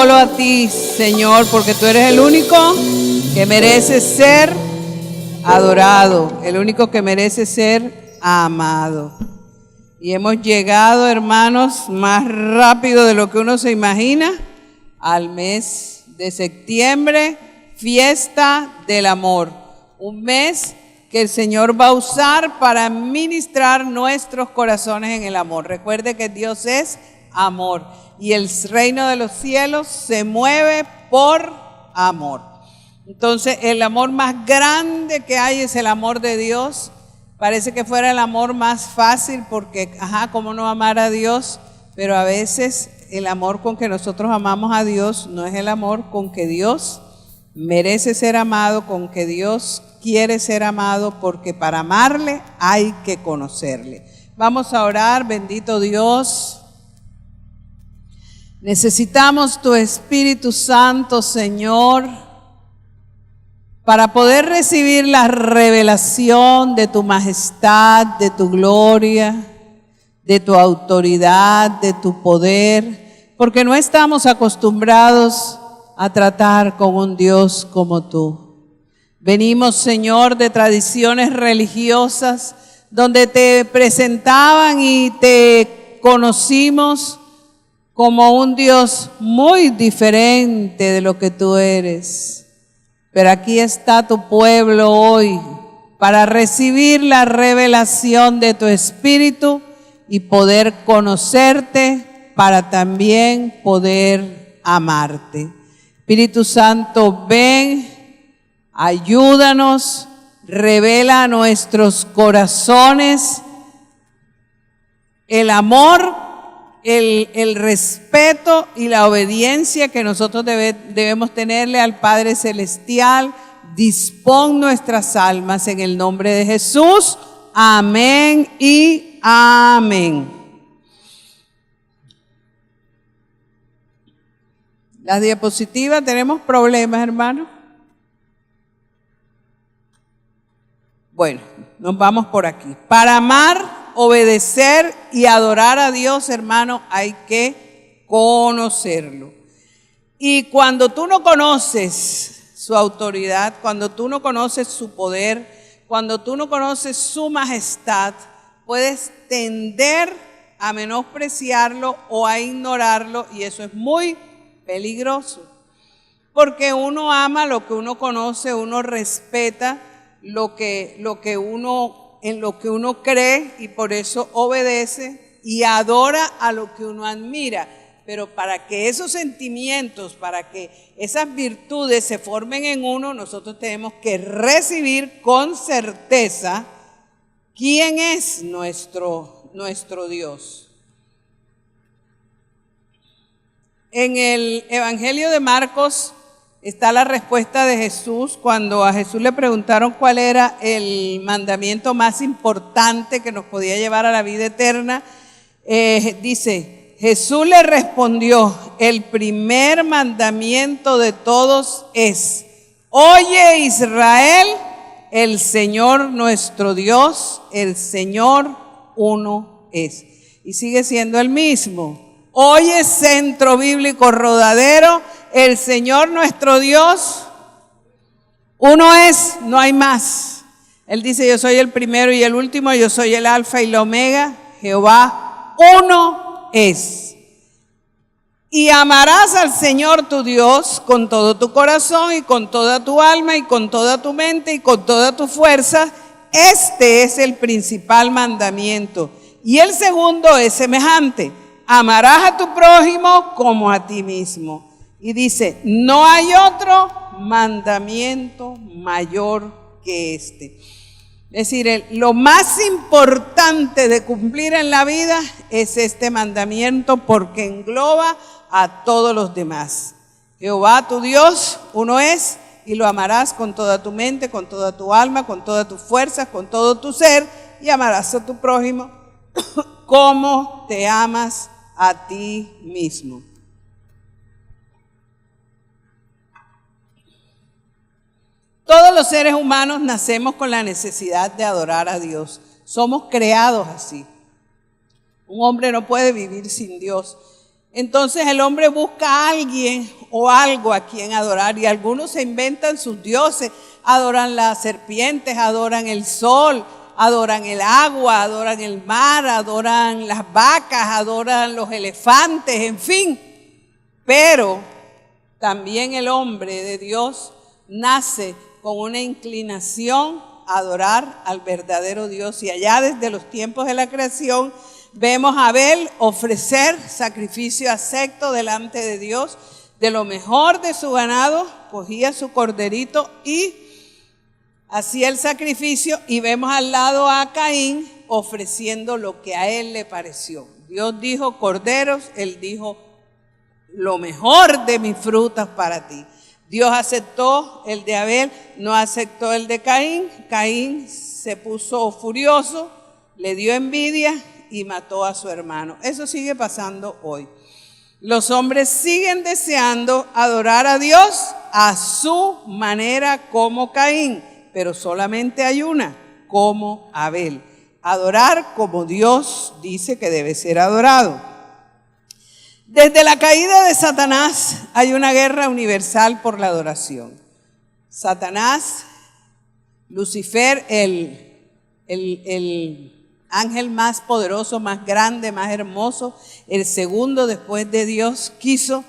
solo a ti, Señor, porque tú eres el único que merece ser adorado, el único que merece ser amado. Y hemos llegado, hermanos, más rápido de lo que uno se imagina, al mes de septiembre, fiesta del amor. Un mes que el Señor va a usar para ministrar nuestros corazones en el amor. Recuerde que Dios es amor y el reino de los cielos se mueve por amor. Entonces, el amor más grande que hay es el amor de Dios. Parece que fuera el amor más fácil porque, ¿cómo no amar a Dios? Pero a veces el amor con que nosotros amamos a Dios no es el amor con que Dios merece ser amado, con que Dios quiere ser amado, porque para amarle hay que conocerle. Vamos a orar. Bendito Dios, necesitamos tu Espíritu Santo, Señor, para poder recibir la revelación de tu majestad, de tu gloria, de tu autoridad, de tu poder, porque no estamos acostumbrados a tratar con un Dios como tú. Venimos, Señor, de tradiciones religiosas donde te presentaban y te conocimos como un Dios muy diferente de lo que tú eres. Pero aquí está tu pueblo hoy para recibir la revelación de tu Espíritu y poder conocerte, para también poder amarte. Espíritu Santo, ven, ayúdanos, revela a nuestros corazones el amor, el respeto y la obediencia que nosotros debemos tenerle al Padre Celestial. Dispón nuestras almas en el nombre de Jesús. Amén y amén. Las diapositivas, tenemos problemas, hermano. Bueno, nos vamos por aquí. Para amar, obedecer y adorar a Dios, hermano, hay que conocerlo. Y cuando tú no conoces su autoridad, cuando tú no conoces su poder, cuando tú no conoces su majestad, puedes tender a menospreciarlo o a ignorarlo, y eso es muy peligroso. Porque uno ama lo que uno conoce, uno respeta en lo que uno cree, y por eso obedece y adora a lo que uno admira. Pero para que esos sentimientos, para que esas virtudes se formen en uno, nosotros tenemos que recibir con certeza quién es nuestro Dios. En el Evangelio de Marcos está la respuesta de Jesús cuando a Jesús le preguntaron cuál era el mandamiento más importante que nos podía llevar a la vida eterna. Dice, Jesús le respondió, el primer mandamiento de todos es: oye Israel, el Señor nuestro Dios, el Señor uno es. Y sigue siendo el mismo. Oye, Centro Bíblico Rodadero, el Señor nuestro Dios uno es, no hay más. Él dice, yo soy el primero y el último, yo soy el alfa y la omega. Jehová uno es. Y amarás al Señor tu Dios con todo tu corazón y con toda tu alma y con toda tu mente y con toda tu fuerza. Este es el principal mandamiento. Y el segundo es semejante: amarás a tu prójimo como a ti mismo. Y dice, no hay otro mandamiento mayor que este. Es decir, lo más importante de cumplir en la vida es este mandamiento, porque engloba a todos los demás. Jehová tu Dios uno es, y lo amarás con toda tu mente, con toda tu alma, con todas tus fuerzas, con todo tu ser, y amarás a tu prójimo como te amas a ti mismo. Todos los seres humanos nacemos con la necesidad de adorar a Dios. Somos creados así. Un hombre no puede vivir sin Dios. Entonces el hombre busca a alguien o algo a quien adorar, y algunos se inventan sus dioses, adoran las serpientes, adoran el sol, adoran el agua, adoran el mar, adoran las vacas, adoran los elefantes, en fin. Pero también el hombre de Dios nace con una inclinación a adorar al verdadero Dios, y allá desde los tiempos de la creación vemos a Abel ofrecer sacrificio acepto delante de Dios. De lo mejor de su ganado cogía su corderito y hacía el sacrificio, y vemos al lado a Caín ofreciendo lo que a él le pareció. Dios dijo corderos, él dijo lo mejor de mis frutas para ti. Dios aceptó el de Abel, no aceptó el de Caín. Caín se puso furioso, le dio envidia y mató a su hermano. Eso sigue pasando hoy. Los hombres siguen deseando adorar a Dios a su manera como Caín, pero solamente hay una, como Abel. Adorar como Dios dice que debe ser adorado. Desde la caída de Satanás hay una guerra universal por la adoración. Satanás, Lucifer, el ángel más poderoso, más grande, más hermoso, el segundo después de Dios, quiso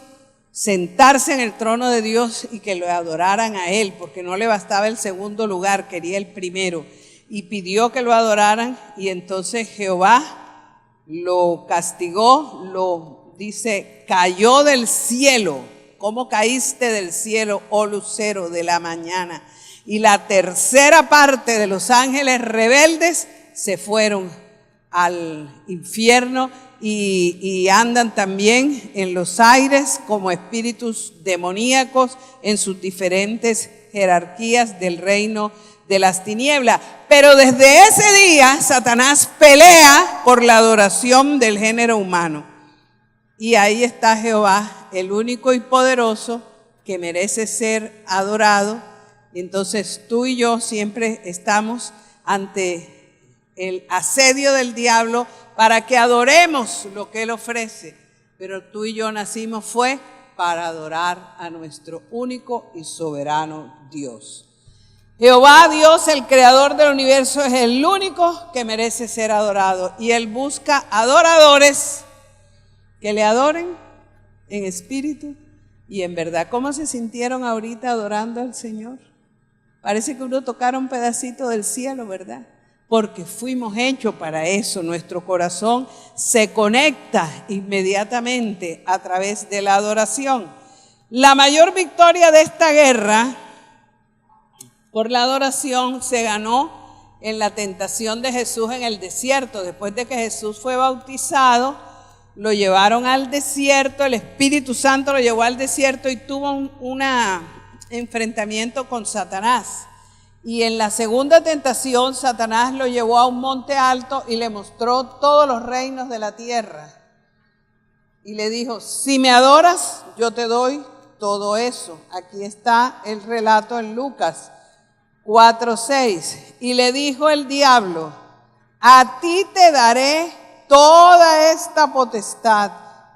sentarse en el trono de Dios y que lo adoraran a él, porque no le bastaba el segundo lugar, quería el primero, y pidió que lo adoraran, y entonces Jehová lo castigó, dice, cayó del cielo. ¿Cómo caíste del cielo, oh lucero de la mañana? Y la tercera parte de los ángeles rebeldes se fueron al infierno y andan también en los aires como espíritus demoníacos en sus diferentes jerarquías del reino de las tinieblas. Pero desde ese día Satanás pelea por la adoración del género humano. Y ahí está Jehová, el único y poderoso que merece ser adorado. Y entonces tú y yo siempre estamos ante el asedio del diablo para que adoremos lo que él ofrece. Pero tú y yo nacimos fue para adorar a nuestro único y soberano Dios. Jehová, Dios, el creador del universo, es el único que merece ser adorado. Y él busca adoradores que le adoren en espíritu y en verdad. ¿Cómo se sintieron ahorita adorando al Señor? Parece que uno tocara un pedacito del cielo, ¿verdad? Porque fuimos hechos para eso. Nuestro corazón se conecta inmediatamente a través de la adoración. La mayor victoria de esta guerra por la adoración se ganó en la tentación de Jesús en el desierto. Después de que Jesús fue bautizado, lo llevaron al desierto, el Espíritu Santo lo llevó al desierto y tuvo un enfrentamiento con Satanás. Y en la segunda tentación, Satanás lo llevó a un monte alto y le mostró todos los reinos de la tierra. Y le dijo, si me adoras, yo te doy todo eso. Aquí está el relato en Lucas 4:6. Y le dijo el diablo, a ti te daré toda esta potestad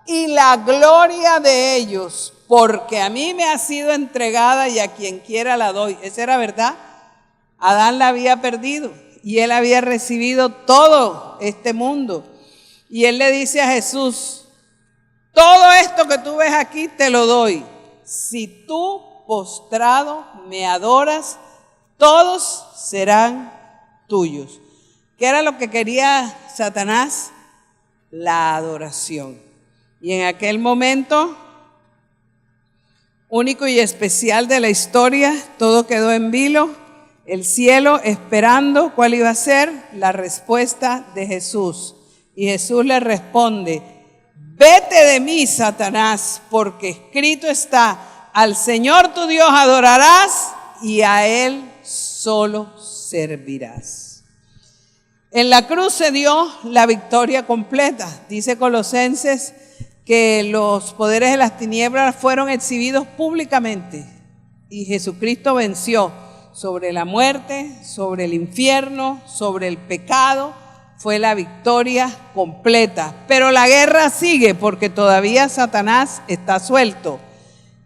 y la gloria de ellos, porque a mí me ha sido entregada y a quien quiera la doy. Esa era verdad. Adán la había perdido y él había recibido todo este mundo. Y él le dice a Jesús, todo esto que tú ves aquí te lo doy. Si tú postrado me adoras, todos serán tuyos. ¿Qué era lo que quería Satanás? La adoración. Y en aquel momento único y especial de la historia, todo quedó en vilo, el cielo esperando cuál iba a ser la respuesta de Jesús. Y Jesús le responde, vete de mí, Satanás, porque escrito está, al Señor tu Dios adorarás y a Él solo servirás. En la cruz se dio la victoria completa. Dice Colosenses que los poderes de las tinieblas fueron exhibidos públicamente y Jesucristo venció sobre la muerte, sobre el infierno, sobre el pecado, fue la victoria completa. Pero la guerra sigue porque todavía Satanás está suelto.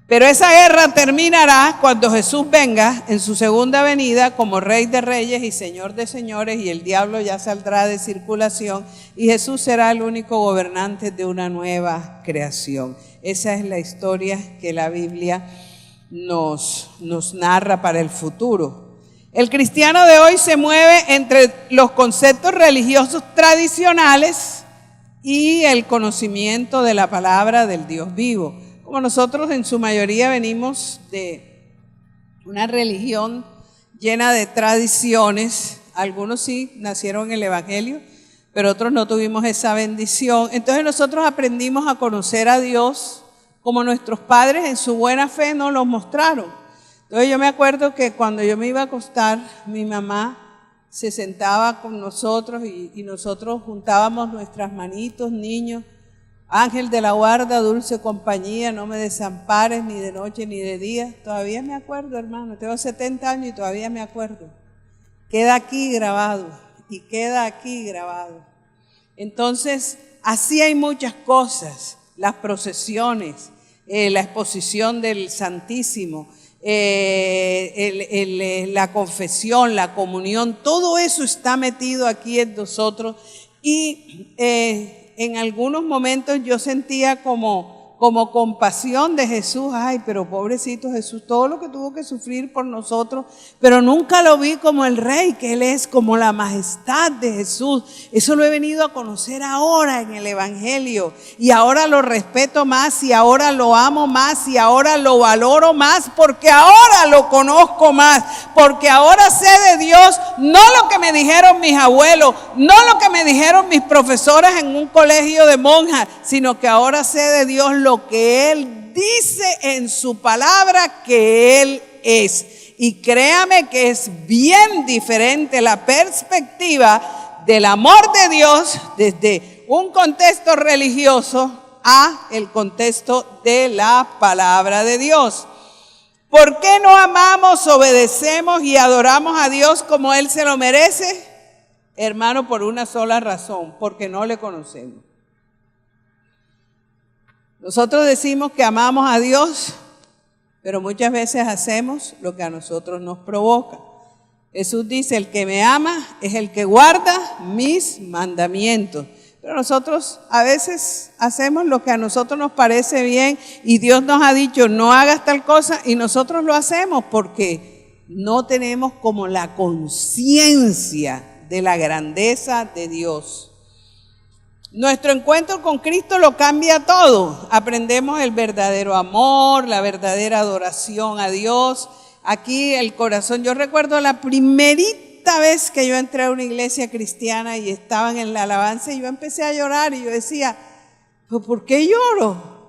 Pero esa guerra terminará cuando Jesús venga en su segunda venida como Rey de Reyes y Señor de Señores, y el diablo ya saldrá de circulación y Jesús será el único gobernante de una nueva creación. Esa es la historia que la Biblia nos narra para el futuro. El cristiano de hoy se mueve entre los conceptos religiosos tradicionales y el conocimiento de la palabra del Dios vivo. Como nosotros en su mayoría venimos de una religión llena de tradiciones, algunos sí nacieron en el Evangelio, pero otros no tuvimos esa bendición. Entonces nosotros aprendimos a conocer a Dios como nuestros padres en su buena fe nos lo mostraron. Entonces yo me acuerdo que cuando yo me iba a acostar, mi mamá se sentaba con nosotros y nosotros juntábamos nuestras manitos, niños. Ángel de la guarda, dulce compañía, no me desampares ni de noche ni de día. Todavía me acuerdo, hermano, tengo 70 años y todavía me acuerdo. Queda aquí grabado y queda aquí grabado. Entonces, así hay muchas cosas, las procesiones, la exposición del Santísimo, la confesión, la comunión, todo eso está metido aquí en nosotros y en algunos momentos yo sentía como compasión de Jesús. Ay, pero pobrecito Jesús, todo lo que tuvo que sufrir por nosotros, pero nunca lo vi como el Rey que Él es, como la majestad de Jesús. Eso lo he venido a conocer ahora en el Evangelio y ahora lo respeto más y ahora lo amo más y ahora lo valoro más porque ahora lo conozco más, porque ahora sé de Dios, no lo que me dijeron mis abuelos, no lo que me dijeron mis profesoras en un colegio de monjas, sino que ahora sé de Dios lo que Él dice en su palabra que Él es. Y créame que es bien diferente la perspectiva del amor de Dios desde un contexto religioso a el contexto de la palabra de Dios. ¿Por qué no amamos, obedecemos y adoramos a Dios como Él se lo merece? Hermano, por una sola razón, porque no le conocemos. Nosotros decimos que amamos a Dios, pero muchas veces hacemos lo que a nosotros nos provoca. Jesús dice, el que me ama es el que guarda mis mandamientos. Pero nosotros a veces hacemos lo que a nosotros nos parece bien y Dios nos ha dicho, no hagas tal cosa y nosotros lo hacemos porque no tenemos como la conciencia de la grandeza de Dios. Nuestro encuentro con Cristo lo cambia todo. Aprendemos el verdadero amor, la verdadera adoración a Dios. Aquí el corazón, yo recuerdo la primerita vez que yo entré a una iglesia cristiana y estaban en la alabanza y yo empecé a llorar y yo decía, ¿por qué lloro?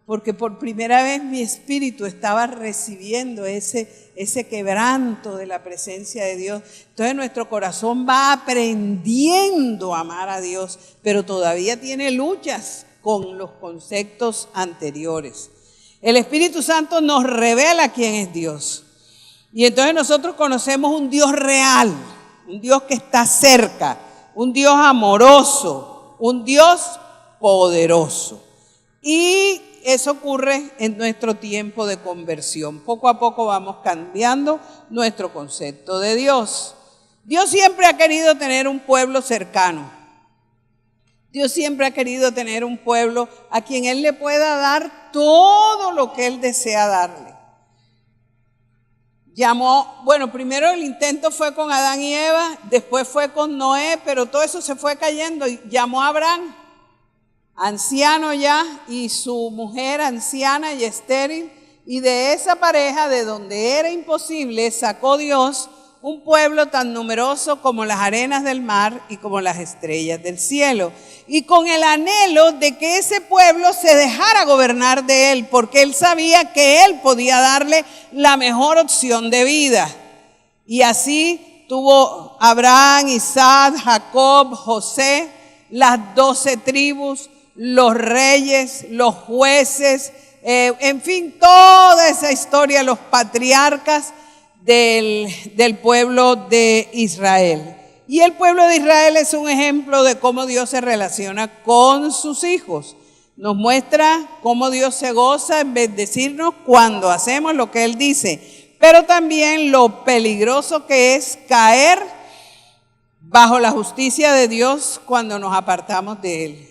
Porque por primera vez mi espíritu estaba recibiendo ese quebranto de la presencia de Dios. Entonces nuestro corazón va aprendiendo a amar a Dios, pero todavía tiene luchas con los conceptos anteriores. El Espíritu Santo nos revela quién es Dios. Y entonces nosotros conocemos un Dios real, un Dios que está cerca, un Dios amoroso, un Dios poderoso. Y eso ocurre en nuestro tiempo de conversión. Poco a poco vamos cambiando nuestro concepto de Dios. Dios siempre ha querido tener un pueblo cercano. Dios siempre ha querido tener un pueblo a quien Él le pueda dar todo lo que Él desea darle. Primero el intento fue con Adán y Eva, después fue con Noé, pero todo eso se fue cayendo y llamó a Abraham, anciano ya, y su mujer anciana y estéril, y de esa pareja, de donde era imposible, sacó Dios un pueblo tan numeroso como las arenas del mar y como las estrellas del cielo, y con el anhelo de que ese pueblo se dejara gobernar de Él, porque Él sabía que Él podía darle la mejor opción de vida. Y así tuvo Abraham, Isaac, Jacob, José, las 12 tribus, los reyes, los jueces, en fin, toda esa historia, los patriarcas del pueblo de Israel. Y el pueblo de Israel es un ejemplo de cómo Dios se relaciona con sus hijos. Nos muestra cómo Dios se goza en bendecirnos cuando hacemos lo que Él dice, pero también lo peligroso que es caer bajo la justicia de Dios cuando nos apartamos de Él.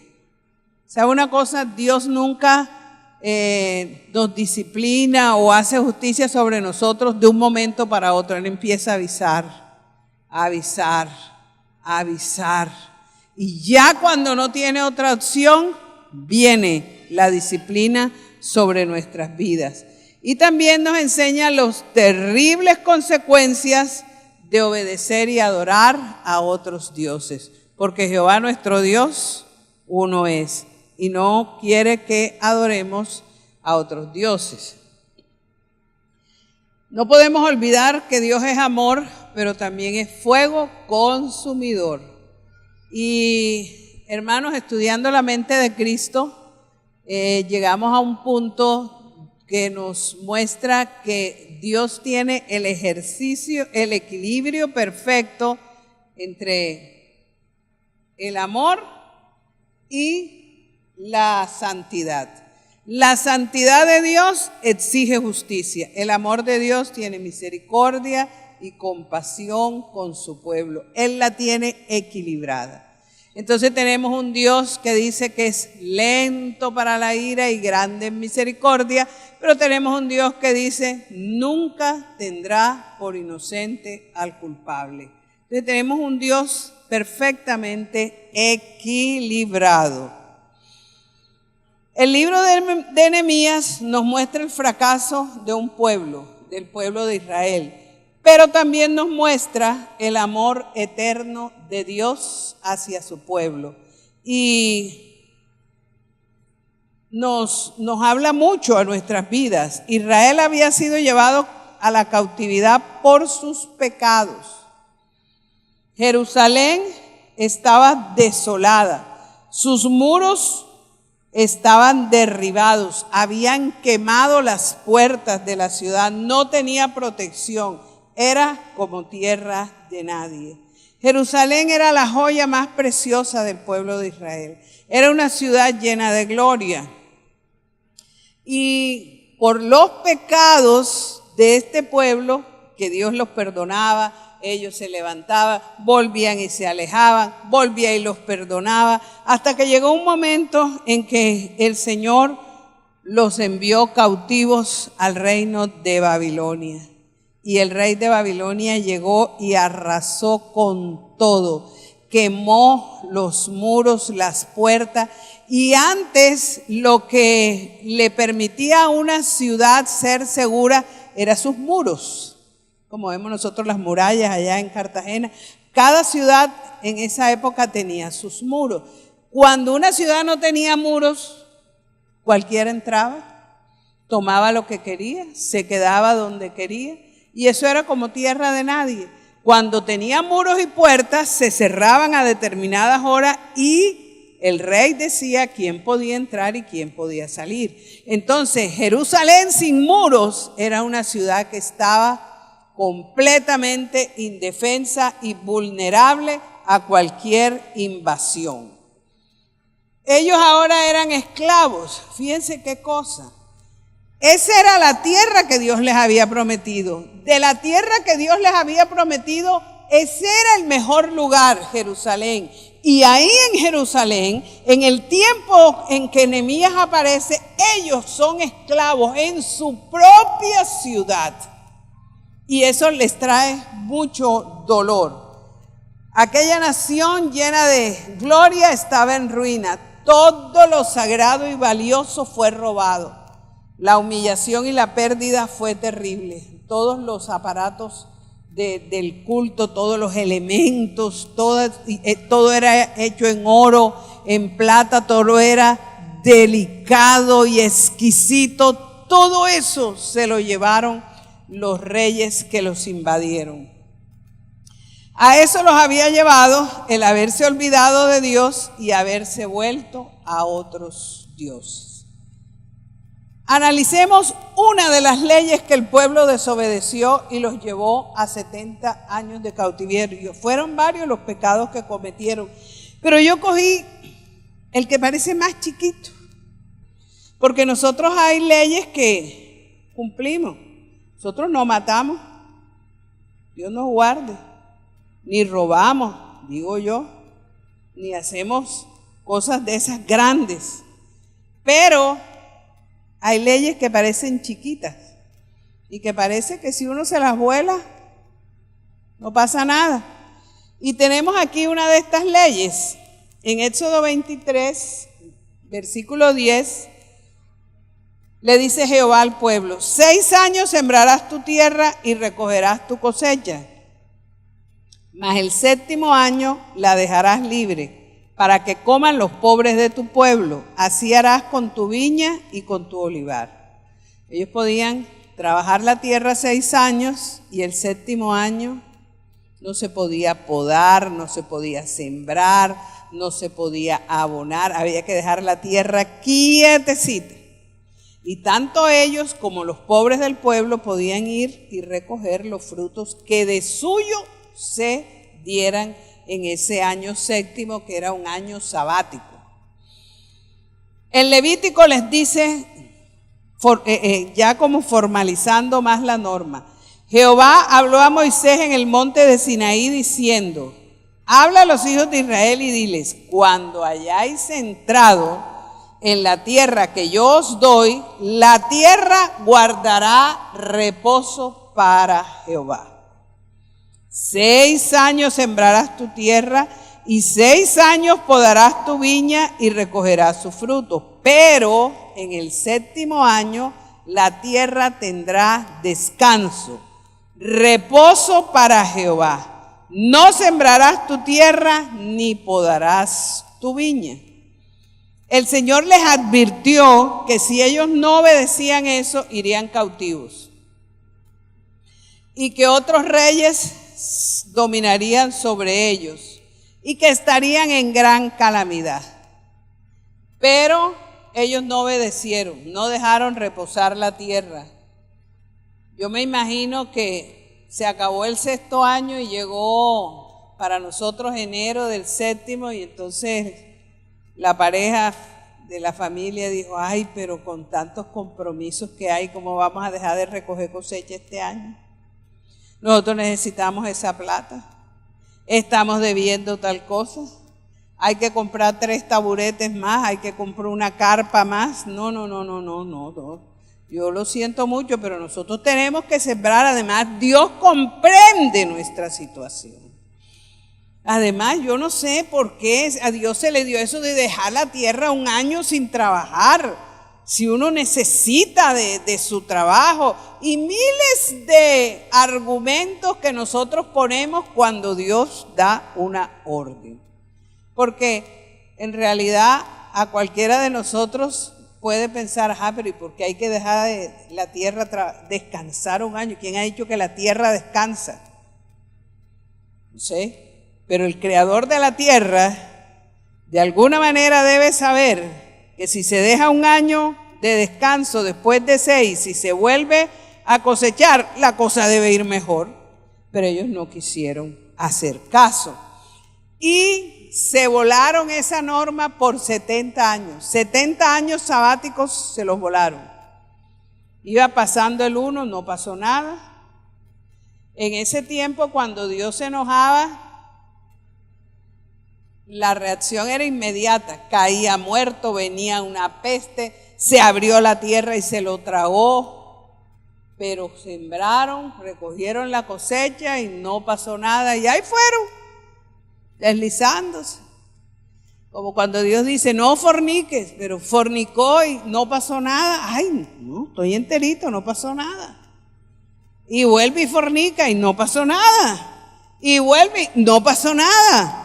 ¿Sabe una cosa? Dios nunca nos disciplina o hace justicia sobre nosotros de un momento para otro. Él empieza a avisar. Y ya cuando no tiene otra opción, viene la disciplina sobre nuestras vidas. Y también nos enseña las terribles consecuencias de obedecer y adorar a otros dioses. Porque Jehová nuestro Dios, uno es. Y no quiere que adoremos a otros dioses. No podemos olvidar que Dios es amor, pero también es fuego consumidor. Y hermanos, estudiando la mente de Cristo, llegamos a un punto que nos muestra que Dios tiene el equilibrio perfecto entre el amor y la santidad. La santidad de Dios exige justicia. El amor de Dios tiene misericordia y compasión con su pueblo. Él la tiene equilibrada. Entonces tenemos un Dios que dice que es lento para la ira y grande en misericordia, pero tenemos un Dios que dice nunca tendrá por inocente al culpable. Entonces tenemos un Dios perfectamente equilibrado. El libro de Nehemías nos muestra el fracaso de un pueblo, del pueblo de Israel, pero también nos muestra el amor eterno de Dios hacia su pueblo. Y nos habla mucho a nuestras vidas. Israel había sido llevado a la cautividad por sus pecados. Jerusalén estaba desolada, sus muros estaban derribados, habían quemado las puertas de la ciudad, no tenía protección, era como tierra de nadie. Jerusalén era la joya más preciosa del pueblo de Israel, era una ciudad llena de gloria. Y por los pecados de este pueblo, que Dios los perdonaba, ellos se levantaban, volvían y se alejaban, volvía y los perdonaba, hasta que llegó un momento en que el Señor los envió cautivos al reino de Babilonia. Y el rey de Babilonia llegó y arrasó con todo, quemó los muros, las puertas, y antes lo que le permitía a una ciudad ser segura era sus muros. Como vemos nosotros las murallas allá en Cartagena, cada ciudad en esa época tenía sus muros. Cuando una ciudad no tenía muros, cualquiera entraba, tomaba lo que quería, se quedaba donde quería, y eso era como tierra de nadie. Cuando tenía muros y puertas, se cerraban a determinadas horas y el rey decía quién podía entrar y quién podía salir. Entonces, Jerusalén sin muros era una ciudad que estaba completamente indefensa y vulnerable a cualquier invasión. Ellos ahora eran esclavos. Fíjense qué cosa. Esa era la tierra que Dios les había prometido. De la tierra que Dios les había prometido, ese era el mejor lugar, Jerusalén. Y ahí en Jerusalén, en el tiempo en que Nehemías aparece, ellos son esclavos en su propia ciudad. Y eso les trae mucho dolor. Aquella nación llena de gloria estaba en ruina. Todo lo sagrado y valioso fue robado. La humillación y la pérdida fue terrible. Todos los aparatos del culto, todos los elementos, todo era hecho en oro, en plata, todo era delicado y exquisito. Todo eso se lo llevaron los reyes que los invadieron. A eso los había llevado el haberse olvidado de Dios y haberse vuelto a otros dioses. Analicemos una de las leyes que el pueblo desobedeció y los llevó a 70 años de cautiverio. Fueron varios los pecados que cometieron, pero yo cogí el que parece más chiquito, porque nosotros hay leyes que cumplimos. Nosotros no matamos, Dios nos guarde, ni robamos, digo yo, ni hacemos cosas de esas grandes, pero hay leyes que parecen chiquitas y que parece que si uno se las vuela, no pasa nada. Y tenemos aquí una de estas leyes. En Éxodo 23, versículo 10, le dice Jehová al pueblo: 6 años sembrarás tu tierra y recogerás tu cosecha, mas el 7º año la dejarás libre, para que coman los pobres de tu pueblo. Así harás con tu viña y con tu olivar. Ellos podían trabajar la tierra 6 años y el 7º año no se podía podar, no se podía sembrar, no se podía abonar, había que dejar la tierra quietecita. Y tanto ellos como los pobres del pueblo podían ir y recoger los frutos que de suyo se dieran en ese año 7º, que era un año sabático. El Levítico les dice, ya como formalizando más la norma: Jehová habló a Moisés en el monte de Sinaí diciendo: habla a los hijos de Israel y diles: cuando hayáis entrado en la tierra que yo os doy, la tierra guardará reposo para Jehová. 6 años sembrarás tu tierra y 6 años podarás tu viña y recogerás su fruto. Pero en el 7º año la tierra tendrá descanso, reposo para Jehová. No sembrarás tu tierra ni podarás tu viña. El Señor les advirtió que si ellos no obedecían eso, irían cautivos y que otros reyes dominarían sobre ellos y que estarían en gran calamidad. Pero ellos no obedecieron, no dejaron reposar la tierra. Yo me imagino que se acabó el 6º año y llegó para nosotros enero del 7º, y entonces la pareja de la familia dijo: ay, pero con tantos compromisos que hay, ¿cómo vamos a dejar de recoger cosecha este año? Nosotros necesitamos esa plata, estamos debiendo tal cosa, hay que comprar 3 taburetes más, hay que comprar una carpa más. No. Yo lo siento mucho, pero nosotros tenemos que sembrar. Además, Dios comprende nuestra situación. Además, yo no sé por qué a Dios se le dio eso de dejar la tierra 1 año sin trabajar, si uno necesita de su trabajo, y miles de argumentos que nosotros ponemos cuando Dios da una orden. Porque en realidad a cualquiera de nosotros puede pensar: pero ¿y por qué hay que dejar la tierra descansar 1 año? ¿Quién ha dicho que la tierra descansa? No sé, pero el creador de la tierra de alguna manera debe saber que si se deja 1 año de descanso después de 6, y se vuelve a cosechar, la cosa debe ir mejor. Pero ellos no quisieron hacer caso y se volaron esa norma por 70 años. 70 años sabáticos se los volaron. Iba pasando el 1, no pasó nada. En ese tiempo, cuando Dios se enojaba, la reacción era inmediata: caía muerto, venía una peste, se abrió la tierra y se lo tragó. Pero sembraron, recogieron la cosecha y no pasó nada, y ahí fueron, deslizándose. Como cuando Dios dice: no forniques, pero fornicó y no pasó nada. Ay, no, estoy enterito, no pasó nada. Y vuelve y fornica y no pasó nada. Y vuelve y no pasó nada.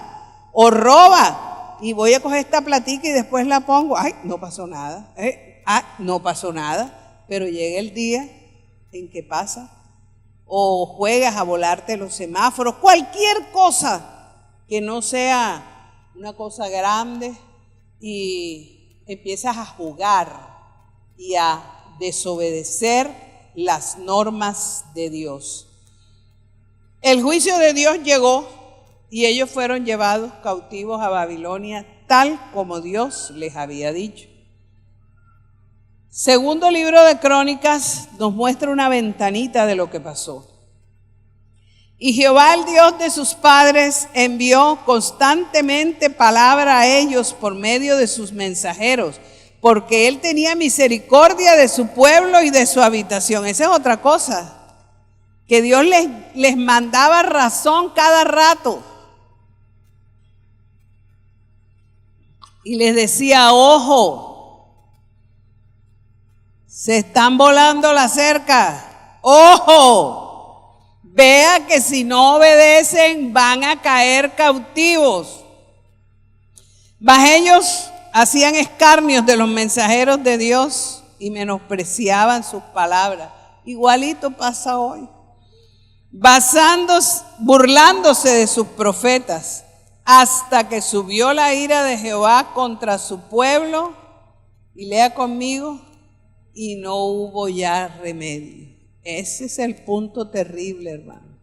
O roba y voy a coger esta platica y después la pongo. Ay, no pasó nada. No pasó nada. Pero llega el día en que pasa. O juegas a volarte los semáforos. Cualquier cosa que no sea una cosa grande, y empiezas a jugar y a desobedecer las normas de Dios. El juicio de Dios llegó y ellos fueron llevados cautivos a Babilonia, tal como Dios les había dicho. Segundo libro de Crónicas nos muestra una ventanita de lo que pasó. Y Jehová, el Dios de sus padres, envió constantemente palabra a ellos por medio de sus mensajeros, porque Él tenía misericordia de su pueblo y de su habitación. Esa es otra cosa, que Dios les mandaba razón cada rato. Y les decía, ojo, se están volando la cerca, ojo. Vea que si no obedecen van a caer cautivos. Mas ellos hacían escarnios de los mensajeros de Dios y menospreciaban sus palabras. Igualito pasa hoy. Burlándose de sus profetas, hasta que subió la ira de Jehová contra su pueblo, y lea conmigo, y no hubo ya remedio. Ese es el punto terrible, hermano.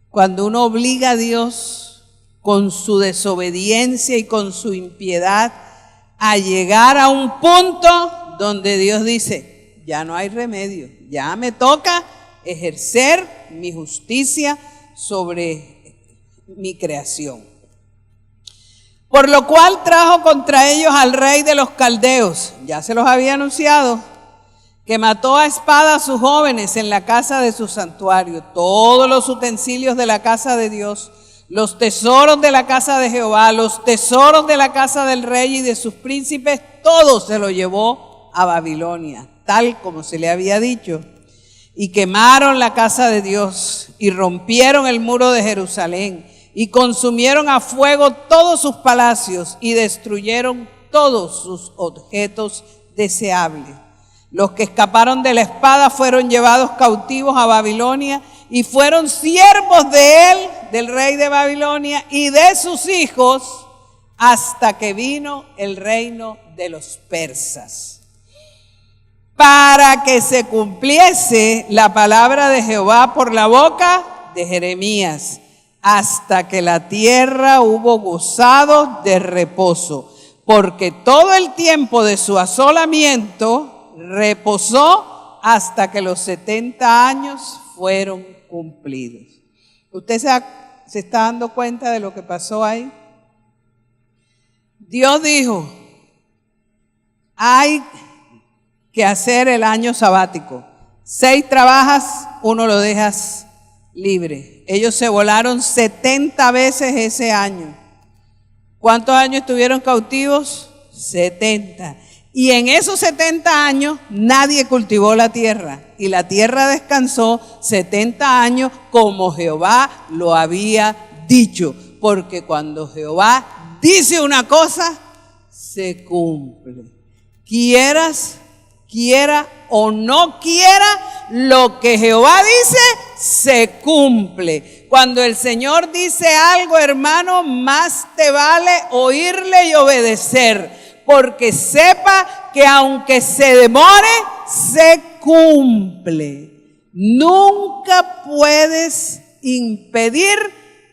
Cuando uno obliga a Dios con su desobediencia y con su impiedad a llegar a un punto donde Dios dice, ya no hay remedio, ya me toca ejercer mi justicia sobre mi creación. Por lo cual trajo contra ellos al rey de los caldeos, ya se los había anunciado, que mató a espada a sus jóvenes en la casa de su santuario, todos los utensilios de la casa de Dios, los tesoros de la casa de Jehová, los tesoros de la casa del rey y de sus príncipes, todo se lo llevó a Babilonia, tal como se le había dicho. Y quemaron la casa de Dios y rompieron el muro de Jerusalén y consumieron a fuego todos sus palacios y destruyeron todos sus objetos deseables. Los que escaparon de la espada fueron llevados cautivos a Babilonia y fueron siervos de él, del rey de Babilonia y de sus hijos, hasta que vino el reino de los persas. Para que se cumpliese la palabra de Jehová por la boca de Jeremías, hasta que la tierra hubo gozado de reposo, porque todo el tiempo de su asolamiento reposó hasta que los 70 años fueron cumplidos. ¿Usted se está dando cuenta de lo que pasó ahí? Dios dijo, hay que hacer el año sabático. 6 trabajas, 1 lo dejas libre. Ellos se volaron 70 veces ese año. ¿Cuántos años estuvieron cautivos? 70. Y en esos 70 años nadie cultivó la tierra. Y la tierra descansó 70 años como Jehová lo había dicho. Porque cuando Jehová dice una cosa, se cumple. Quiera o no quiera, lo que Jehová dice, se cumple. Cuando el Señor dice algo, hermano, más te vale oírle y obedecer. Porque sepa que aunque se demore, se cumple. Nunca puedes impedir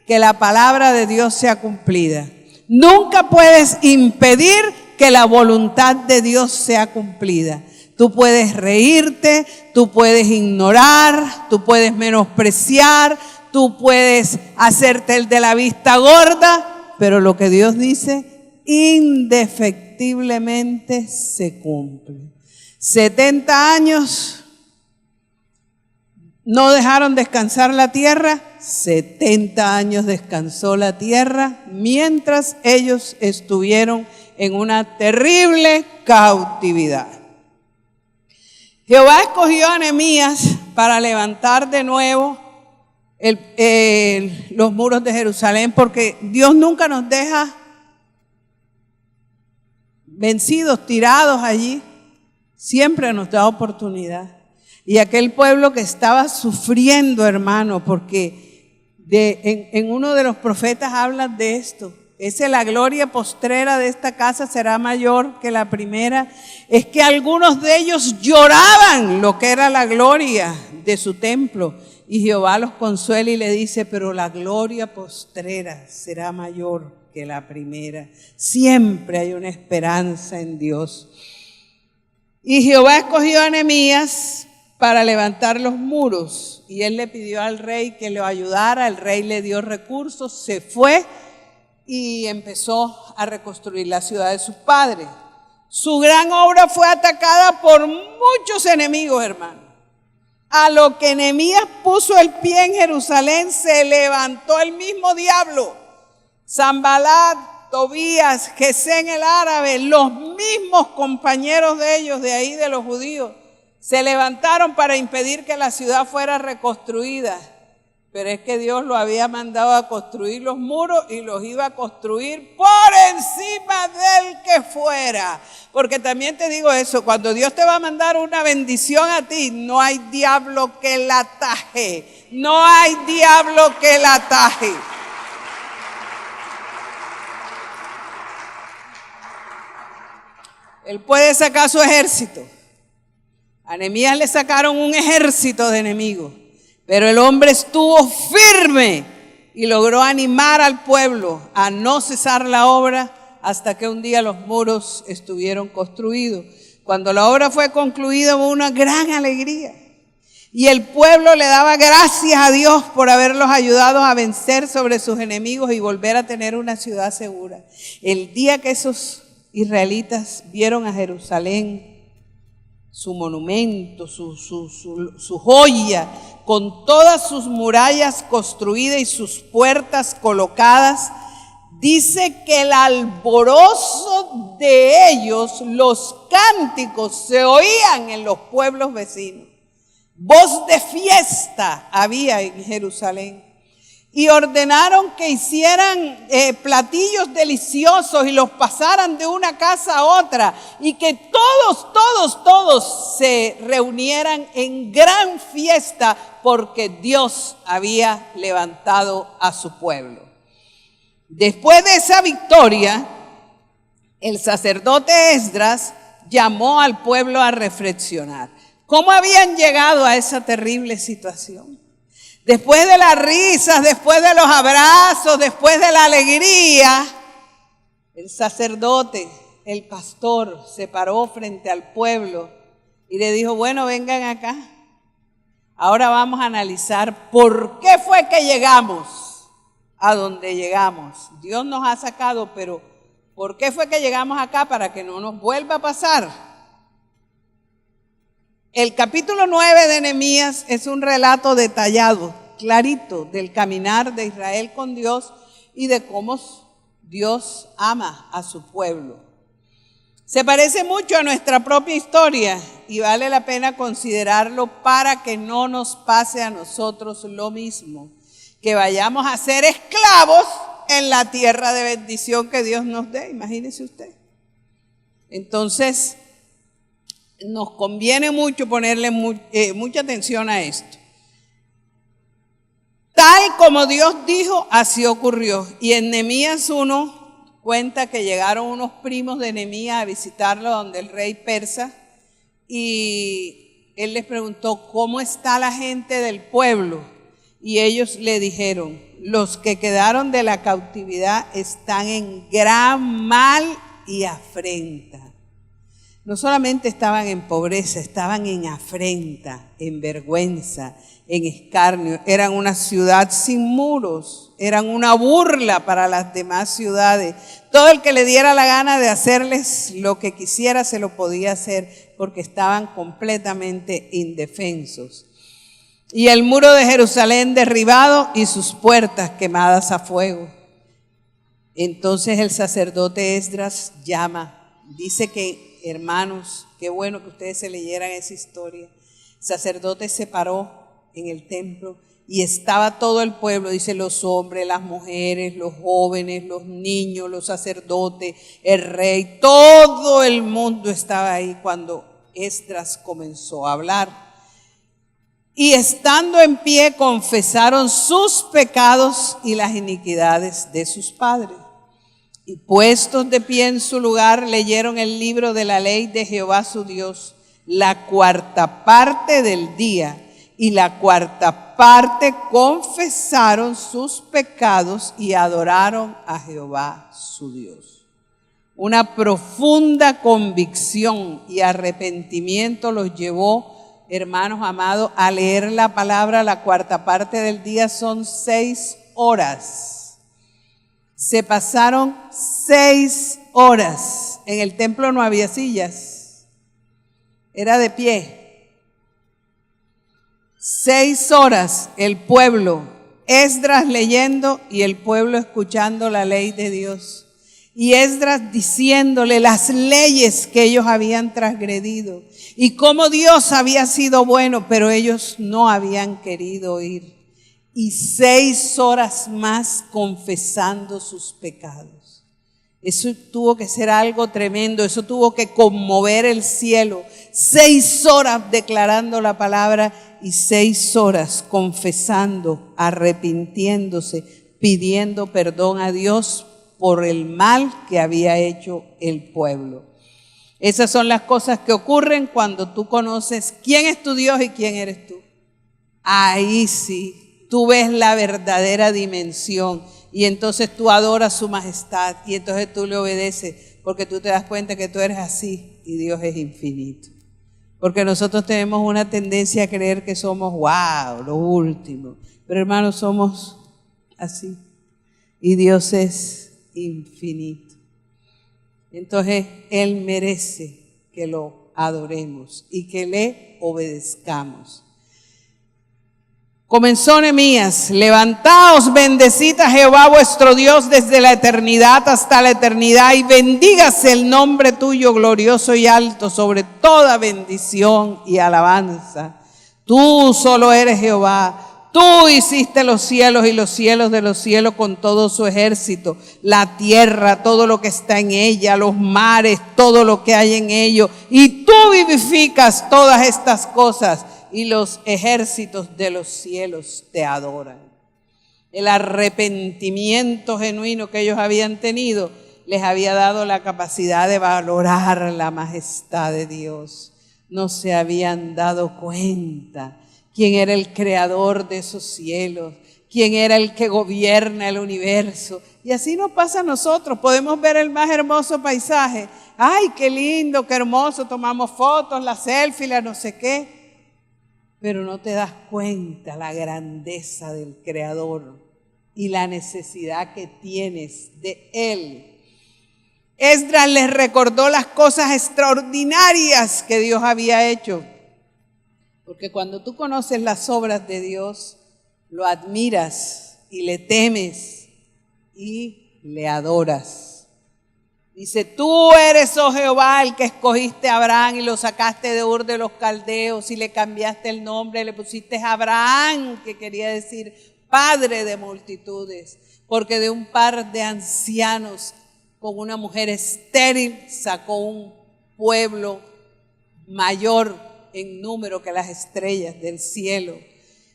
que la palabra de Dios sea cumplida. Nunca puedes impedir que la voluntad de Dios sea cumplida. Tú puedes reírte, tú puedes ignorar, tú puedes menospreciar, tú puedes hacerte el de la vista gorda, pero lo que Dios dice indefectiblemente se cumple. 70 años no dejaron descansar la tierra, 70 años descansó la tierra mientras ellos estuvieron en una terrible cautividad. Jehová escogió a Nehemías para levantar de nuevo los muros de Jerusalén, porque Dios nunca nos deja vencidos, tirados allí, siempre nos da oportunidad. Y aquel pueblo que estaba sufriendo, hermano, porque en uno de los profetas habla de esto, la gloria postrera de esta casa será mayor que la primera, es que algunos de ellos lloraban lo que era la gloria de su templo. Y Jehová los consuela y le dice, pero la gloria postrera será mayor que la primera. Siempre hay una esperanza en Dios. Y Jehová escogió a Nehemías para levantar los muros. Y él le pidió al rey que lo ayudara. El rey le dio recursos, se fue y empezó a reconstruir la ciudad de sus padres. Su gran obra fue atacada por muchos enemigos, hermano. A lo que Nehemías puso el pie en Jerusalén, se levantó el mismo diablo. Sanbalat, Tobías, Gesén el árabe, los mismos compañeros de ellos, de ahí de los judíos, se levantaron para impedir que la ciudad fuera reconstruida. Pero es que Dios lo había mandado a construir los muros y los iba a construir por encima del que fuera. Porque también te digo eso, cuando Dios te va a mandar una bendición a ti, no hay diablo que la ataje. No hay diablo que la ataje. Él puede sacar su ejército. A Nehemías le sacaron un ejército de enemigos. Pero el hombre estuvo firme y logró animar al pueblo a no cesar la obra hasta que un día los muros estuvieron construidos. Cuando la obra fue concluida hubo una gran alegría. Y el pueblo le daba gracias a Dios por haberlos ayudado a vencer sobre sus enemigos y volver a tener una ciudad segura. El día que esos israelitas vieron a Jerusalén, su monumento, su joya, con todas sus murallas construidas y sus puertas colocadas, dice que el alborozo de ellos, los cánticos, se oían en los pueblos vecinos. Voz de fiesta había en Jerusalén. Y ordenaron que hicieran platillos deliciosos y los pasaran de una casa a otra y que todos se reunieran en gran fiesta porque Dios había levantado a su pueblo. Después de esa victoria, el sacerdote Esdras llamó al pueblo a reflexionar. ¿Cómo habían llegado a esa terrible situación? Después de las risas, después de los abrazos, después de la alegría, el sacerdote, el pastor, se paró frente al pueblo y le dijo, bueno, vengan acá. Ahora vamos a analizar por qué fue que llegamos a donde llegamos. Dios nos ha sacado, pero ¿por qué fue que llegamos acá? Para que no nos vuelva a pasar. El capítulo 9 de Nehemías es un relato detallado, clarito, del caminar de Israel con Dios y de cómo Dios ama a su pueblo. Se parece mucho a nuestra propia historia y vale la pena considerarlo para que no nos pase a nosotros lo mismo, que vayamos a ser esclavos en la tierra de bendición que Dios nos dé, imagínese usted. Entonces, nos conviene mucho ponerle mucha atención a esto. Tal como Dios dijo, así ocurrió. Y en Nehemías 1 cuenta que llegaron unos primos de Nehemías a visitarlo donde el rey persa y él les preguntó, ¿cómo está la gente del pueblo? Y ellos le dijeron, los que quedaron de la cautividad están en gran mal y afrenta. No solamente estaban en pobreza, estaban en afrenta, en vergüenza, en escarnio. Eran una ciudad sin muros, eran una burla para las demás ciudades. Todo el que le diera la gana de hacerles lo que quisiera se lo podía hacer porque estaban completamente indefensos. Y el muro de Jerusalén derribado y sus puertas quemadas a fuego. Entonces el sacerdote Esdras llama, dice que, hermanos, qué bueno que ustedes se leyeran esa historia. El sacerdote se paró en el templo y estaba todo el pueblo, dice, los hombres, las mujeres, los jóvenes, los niños, los sacerdotes, el rey, todo el mundo estaba ahí cuando Esdras comenzó a hablar. Y estando en pie confesaron sus pecados y las iniquidades de sus padres. Y puestos de pie en su lugar, leyeron el libro de la ley de Jehová su Dios, la cuarta parte del día, y la cuarta parte confesaron sus pecados y adoraron a Jehová su Dios. Una profunda convicción y arrepentimiento los llevó, hermanos amados, a leer la palabra. La cuarta parte del día son 6 horas. Se pasaron 6 horas. En el templo no había sillas, era de pie. 6 horas el pueblo, Esdras leyendo y el pueblo escuchando la ley de Dios. Y Esdras diciéndole las leyes que ellos habían transgredido y cómo Dios había sido bueno, pero ellos no habían querido oír. Y 6 horas más confesando sus pecados. Eso tuvo que ser algo tremendo, eso tuvo que conmover el cielo. 6 horas declarando la palabra y 6 horas confesando, arrepintiéndose, pidiendo perdón a Dios por el mal que había hecho el pueblo. Esas son las cosas que ocurren cuando tú conoces quién es tu Dios y quién eres tú. Ahí sí, tú ves la verdadera dimensión y entonces tú adoras su majestad y entonces tú le obedeces porque tú te das cuenta que tú eres así y Dios es infinito. Porque nosotros tenemos una tendencia a creer que somos wow, lo último, pero hermanos, somos así y Dios es infinito. Entonces Él merece que lo adoremos y que le obedezcamos. Comenzó Nehemías: levantaos, bendecid a Jehová vuestro Dios desde la eternidad hasta la eternidad, y bendígase el nombre tuyo glorioso y alto sobre toda bendición y alabanza. Tú solo eres Jehová. Tú hiciste los cielos y los cielos de los cielos con todo su ejército, la tierra, todo lo que está en ella, los mares, todo lo que hay en ellos. Y tú vivificas todas estas cosas y los ejércitos de los cielos te adoran. El arrepentimiento genuino que ellos habían tenido les había dado la capacidad de valorar la majestad de Dios. No se habían dado cuenta quién era el creador de esos cielos, quién era el que gobierna el universo. Y así nos pasa a nosotros. Podemos ver el más hermoso paisaje. ¡Ay, qué lindo, qué hermoso! Tomamos fotos, la selfie, la no sé qué. Pero no te das cuenta la grandeza del creador y la necesidad que tienes de Él. Esdras les recordó las cosas extraordinarias que Dios había hecho. Porque cuando tú conoces las obras de Dios, lo admiras y le temes y le adoras. Dice: tú eres, oh Jehová, el que escogiste a Abraham y lo sacaste de Ur de los Caldeos y le cambiaste el nombre, le pusiste a Abraham, que quería decir padre de multitudes, porque de un par de ancianos con una mujer estéril sacó un pueblo mayor en número que las estrellas del cielo.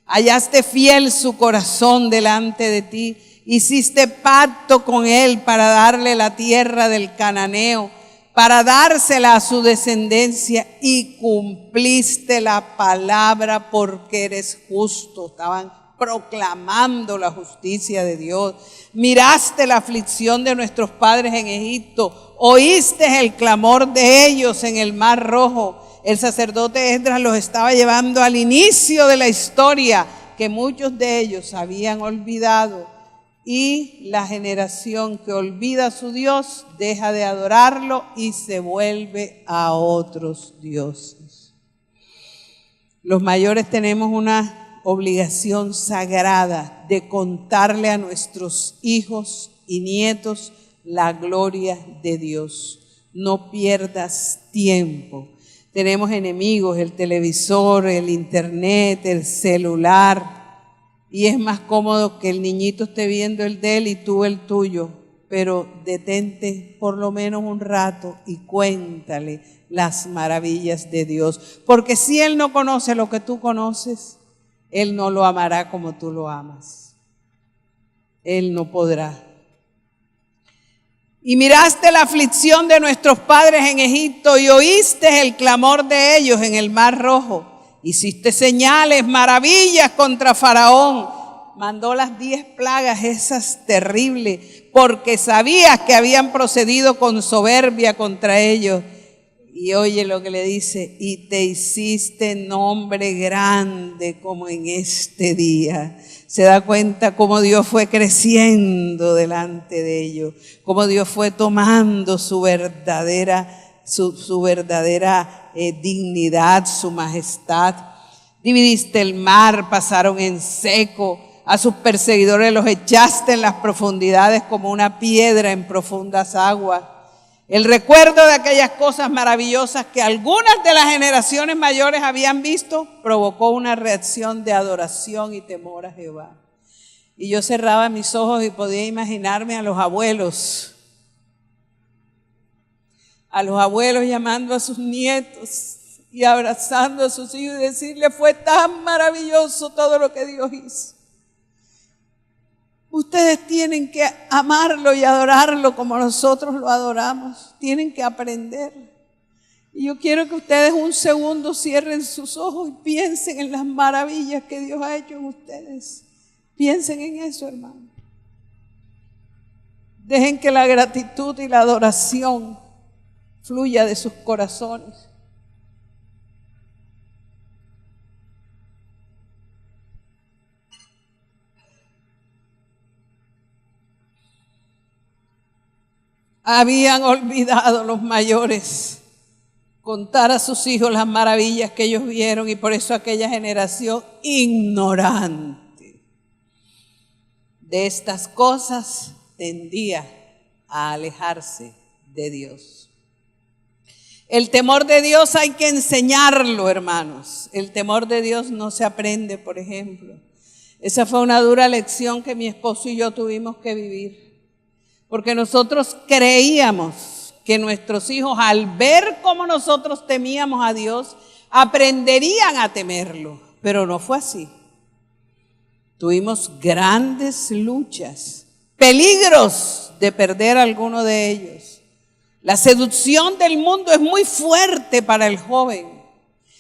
Hallaste fiel su corazón delante de ti, hiciste pacto con él para darle la tierra del cananeo, para dársela a su descendencia, y cumpliste la palabra porque eres justo. Estaban proclamando la justicia de Dios. Miraste la aflicción de nuestros padres en Egipto, oíste el clamor de ellos en el Mar Rojo. El sacerdote Esdras los estaba llevando al inicio de la historia que muchos de ellos habían olvidado, y la generación que olvida a su Dios deja de adorarlo y se vuelve a otros dioses. Los mayores tenemos una obligación sagrada de contarle a nuestros hijos y nietos la gloria de Dios. No pierdas tiempo. Tenemos enemigos, el televisor, el internet, el celular, y es más cómodo que el niñito esté viendo el de él y tú el tuyo, pero detente por lo menos un rato y cuéntale las maravillas de Dios, porque si Él no conoce lo que tú conoces, Él no lo amará como tú lo amas. Él no podrá. Y miraste la aflicción de nuestros padres en Egipto y oíste el clamor de ellos en el Mar Rojo. Hiciste señales, maravillas contra Faraón. Mandó las 10 plagas esas terribles, porque sabías que habían procedido con soberbia contra ellos. Y oye lo que le dice, y te hiciste nombre grande como en este día. Se da cuenta cómo Dios fue creciendo delante de ellos, cómo Dios fue tomando su verdadera dignidad, su majestad. Dividiste el mar, pasaron en seco. A sus perseguidores los echaste en las profundidades como una piedra en profundas aguas. El recuerdo de aquellas cosas maravillosas que algunas de las generaciones mayores habían visto provocó una reacción de adoración y temor a Jehová. Y yo cerraba mis ojos y podía imaginarme a los abuelos llamando a sus nietos y abrazando a sus hijos y decirle: fue tan maravilloso todo lo que Dios hizo. Ustedes tienen que amarlo y adorarlo como nosotros lo adoramos. Tienen que aprender. Y yo quiero que ustedes un segundo cierren sus ojos y piensen en las maravillas que Dios ha hecho en ustedes. Piensen en eso, hermano. Dejen que la gratitud y la adoración fluya de sus corazones. Habían olvidado los mayores contar a sus hijos las maravillas que ellos vieron, y por eso aquella generación ignorante de estas cosas tendía a alejarse de Dios. El temor de Dios hay que enseñarlo, hermanos. El temor de Dios no se aprende, por ejemplo. Esa fue una dura lección que mi esposo y yo tuvimos que vivir. Porque nosotros creíamos que nuestros hijos, al ver cómo nosotros temíamos a Dios, aprenderían a temerlo. Pero no fue así. Tuvimos grandes luchas, peligros de perder a alguno de ellos. La seducción del mundo es muy fuerte para el joven.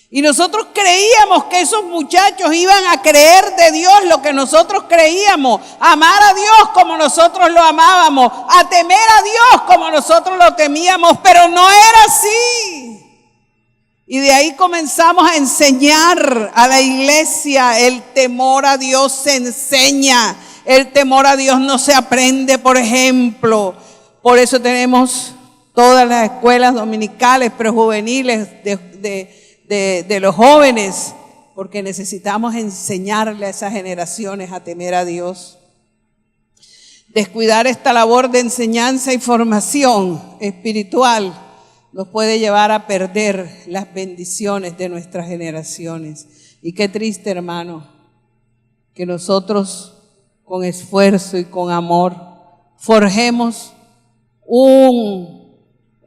Y nosotros creíamos que esos muchachos iban a creer de Dios lo que nosotros creíamos, amar a Dios como nosotros lo amábamos, a temer a Dios como nosotros lo temíamos, pero no era así. Y de ahí comenzamos a enseñar a la iglesia: el temor a Dios se enseña, el temor a Dios no se aprende, por ejemplo. Por eso tenemos todas las escuelas dominicales, prejuveniles de los jóvenes, porque necesitamos enseñarle a esas generaciones a temer a Dios. Descuidar esta labor de enseñanza y formación espiritual nos puede llevar a perder las bendiciones de nuestras generaciones. Y qué triste, hermano, que nosotros con esfuerzo y con amor forjemos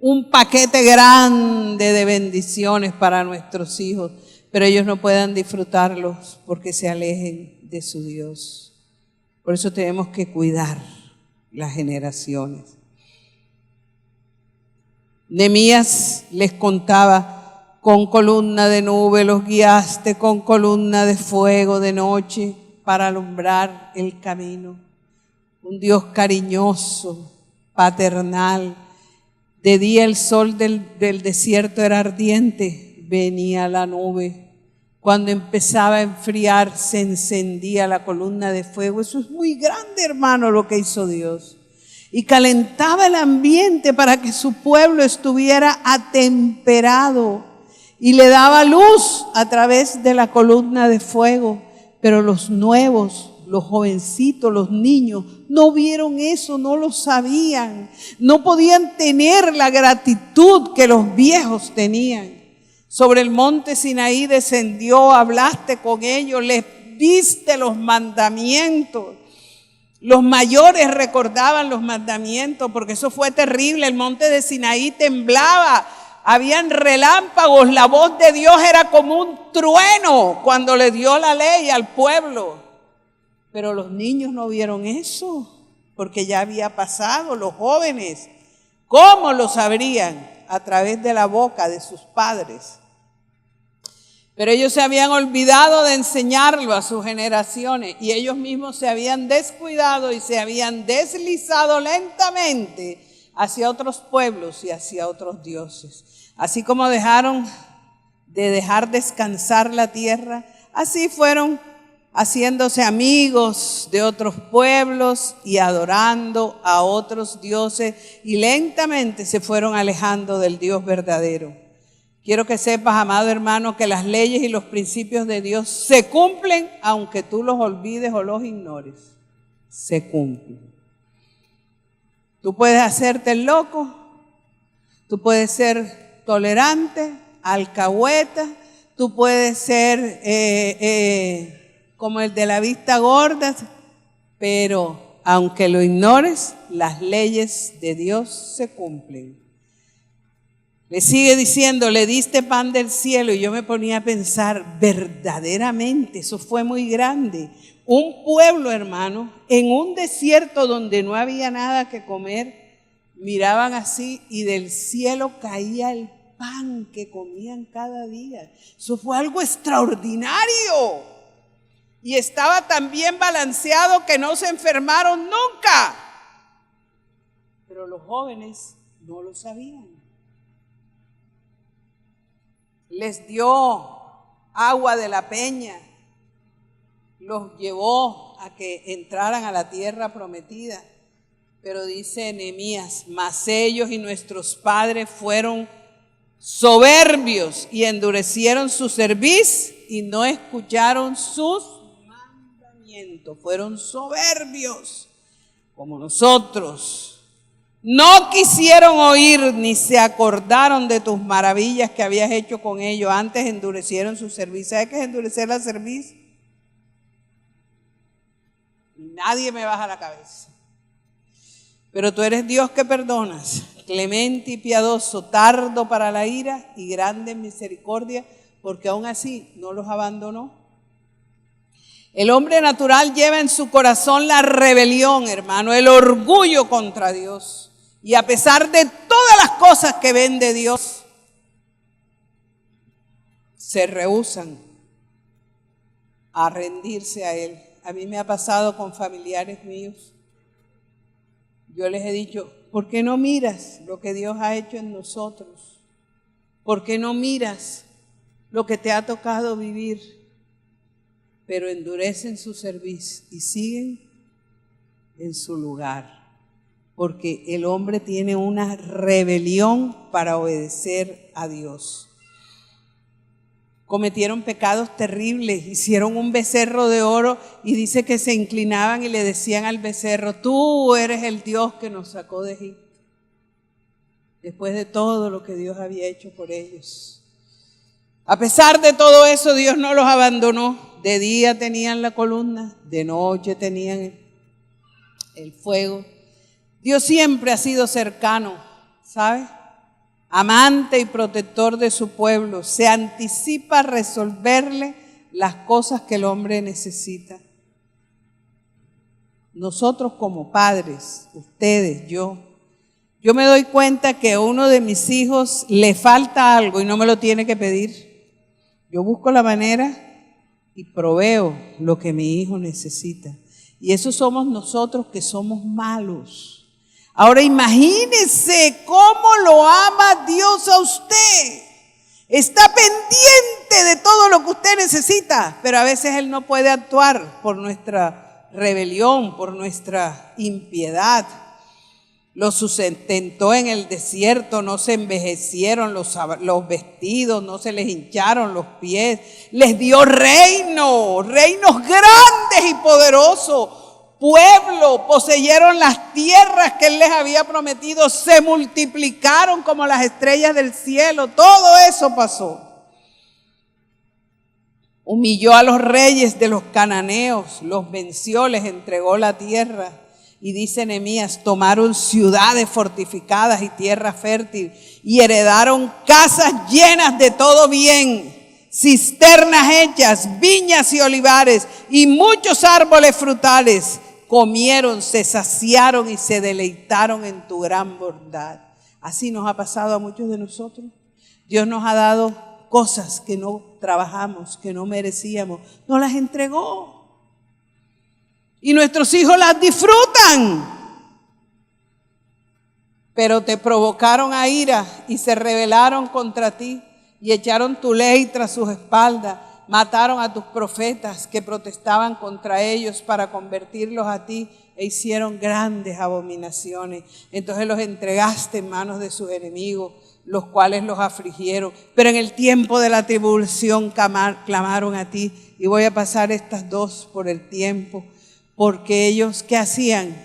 un paquete grande de bendiciones para nuestros hijos, pero ellos no puedan disfrutarlos porque se alejen de su Dios. Por eso tenemos que cuidar las generaciones. Nehemías les contaba: con columna de nube los guiaste, con columna de fuego de noche para alumbrar el camino. Un Dios cariñoso, paternal. De día el sol del desierto era ardiente, venía la nube. Cuando empezaba a enfriar, se encendía la columna de fuego. Eso es muy grande, hermano, lo que hizo Dios. Y calentaba el ambiente para que su pueblo estuviera atemperado. Y le daba luz a través de la columna de fuego. Pero los nuevos, los jovencitos, los niños, no vieron eso, no lo sabían. No podían tener la gratitud que los viejos tenían. Sobre el monte Sinaí descendió, hablaste con ellos, les diste los mandamientos. Los mayores recordaban los mandamientos, porque eso fue terrible. El monte de Sinaí temblaba, habían relámpagos, la voz de Dios era como un trueno cuando le dio la ley al pueblo. Pero los niños no vieron eso, porque ya había pasado. Los jóvenes ¿Cómo lo sabrían? A través de la boca de sus padres. Pero ellos se habían olvidado de enseñarlo a sus generaciones y ellos mismos se habían descuidado y se habían deslizado lentamente hacia otros pueblos y hacia otros dioses. Así como dejaron de dejar descansar la tierra, así fueron haciéndose amigos de otros pueblos y adorando a otros dioses y lentamente se fueron alejando del Dios verdadero. Quiero que sepas, amado hermano, que las leyes y los principios de Dios se cumplen aunque tú los olvides o los ignores. Se cumplen. Tú puedes hacerte el loco, tú puedes ser tolerante, alcahueta, tú puedes ser como el de la vista gorda, pero aunque lo ignores, las leyes de Dios se cumplen. Le sigue diciendo, le diste pan del cielo, y yo me ponía a pensar, verdaderamente, eso fue muy grande. Un pueblo, hermano, en un desierto donde no había nada que comer, miraban así y del cielo caía el pan que comían cada día. Eso fue algo extraordinario. Y estaba tan bien balanceado que no se enfermaron nunca. Pero los jóvenes no lo sabían. Les dio agua de la peña, los llevó a que entraran a la tierra prometida. Pero dice Nehemías, mas ellos y nuestros padres fueron soberbios y endurecieron su cerviz y no escucharon sus mandamientos. Fueron soberbios como nosotros. No quisieron oír ni se acordaron de tus maravillas que habías hecho con ellos. Antes endurecieron su cerviz. ¿Sabes qué es endurecer la cerviz? Nadie me baja la cabeza. Pero tú eres Dios que perdonas, clemente y piadoso, tardo para la ira y grande en misericordia, porque aún así no los abandonó. El hombre natural lleva en su corazón la rebelión, hermano, el orgullo contra Dios. Y a pesar de todas las cosas que ven de Dios, se rehúsan a rendirse a Él. A mí me ha pasado con familiares míos. Yo les he dicho, ¿por qué no miras lo que Dios ha hecho en nosotros? ¿Por qué no miras lo que te ha tocado vivir? Pero endurecen su cerviz y siguen en su lugar. Porque el hombre tiene una rebelión para obedecer a Dios. Cometieron pecados terribles, hicieron un becerro de oro y dice que se inclinaban y le decían al becerro, tú eres el Dios que nos sacó de Egipto. Después de todo lo que Dios había hecho por ellos. A pesar de todo eso, Dios no los abandonó. De día tenían la columna, de noche tenían el fuego. Dios siempre ha sido cercano, ¿sabe? Amante y protector de su pueblo. Se anticipa a resolverle las cosas que el hombre necesita. Nosotros como padres, ustedes, yo me doy cuenta que a uno de mis hijos le falta algo y no me lo tiene que pedir. Yo busco la manera y proveo lo que mi hijo necesita. Y eso somos nosotros que somos malos. Ahora imagínese cómo lo ama Dios a usted. Está pendiente de todo lo que usted necesita, pero a veces Él no puede actuar por nuestra rebelión, por nuestra impiedad. Los sustentó en el desierto, no se envejecieron los vestidos, no se les hincharon los pies. Les dio reinos grandes y poderosos. Pueblo, poseyeron las tierras que Él les había prometido, se multiplicaron como las estrellas del cielo. Todo eso pasó. Humilló a los reyes de los cananeos, los venció, les entregó la tierra. Y dice Nehemías, tomaron ciudades fortificadas y tierra fértil y heredaron casas llenas de todo bien, cisternas hechas, viñas y olivares y muchos árboles frutales. Comieron, se saciaron y se deleitaron en tu gran bondad. Así nos ha pasado a muchos de nosotros. Dios nos ha dado cosas que no trabajamos, que no merecíamos. Nos las entregó. Y nuestros hijos las disfrutan. Pero te provocaron a ira y se rebelaron contra ti y echaron tu ley tras sus espaldas. Mataron a tus profetas que protestaban contra ellos para convertirlos a ti e hicieron grandes abominaciones. Entonces los entregaste en manos de sus enemigos, los cuales los afligieron. Pero en el tiempo de la tribulación clamaron a ti. Y voy a pasar estas dos por el tiempo, porque ellos, ¿qué hacían?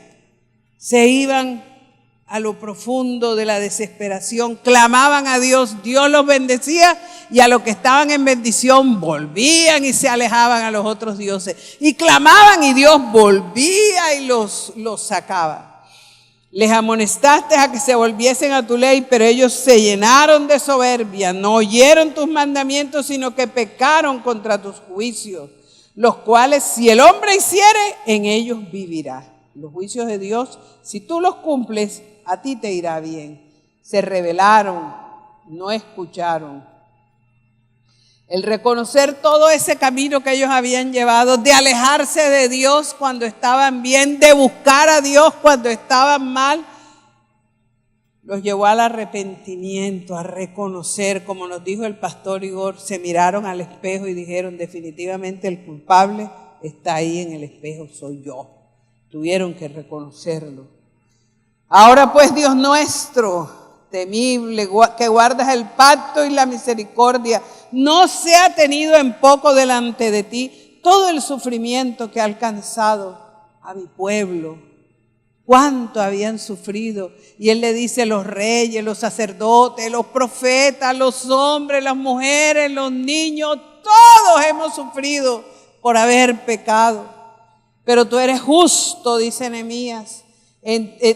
Se iban a lo profundo de la desesperación, clamaban a Dios, Dios los bendecía, y a los que estaban en bendición volvían y se alejaban a los otros dioses, y clamaban y Dios volvía y los sacaba. Les amonestaste a que se volviesen a tu ley, pero ellos se llenaron de soberbia, no oyeron tus mandamientos, sino que pecaron contra tus juicios, los cuales si el hombre hiciere, en ellos vivirá. Los juicios de Dios, si tú los cumples, a ti te irá bien. Se rebelaron, no escucharon. El reconocer todo ese camino que ellos habían llevado, de alejarse de Dios cuando estaban bien, de buscar a Dios cuando estaban mal, los llevó al arrepentimiento, a reconocer, como nos dijo el pastor Igor, se miraron al espejo y dijeron, definitivamente el culpable está ahí en el espejo, soy yo. Tuvieron que reconocerlo. Ahora pues, Dios nuestro, temible, que guardas el pacto y la misericordia, no sea tenido en poco delante de ti todo el sufrimiento que ha alcanzado a mi pueblo. Cuánto habían sufrido. Y él le dice, los reyes, los sacerdotes, los profetas, los hombres, las mujeres, los niños, todos hemos sufrido por haber pecado. Pero tú eres justo, dice Nehemías,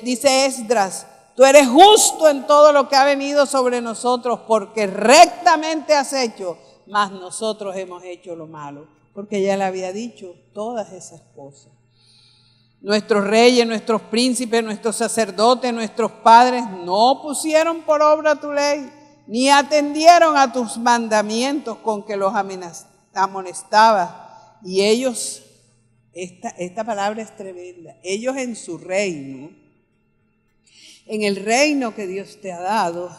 dice Esdras, tú eres justo en todo lo que ha venido sobre nosotros, porque rectamente has hecho, mas nosotros hemos hecho lo malo. Porque ya le había dicho todas esas cosas. Nuestros reyes, nuestros príncipes, nuestros sacerdotes, nuestros padres no pusieron por obra tu ley, ni atendieron a tus mandamientos con que los amonestabas. Y ellos, esta palabra es tremenda, ellos en su reino, en el reino que Dios te ha dado,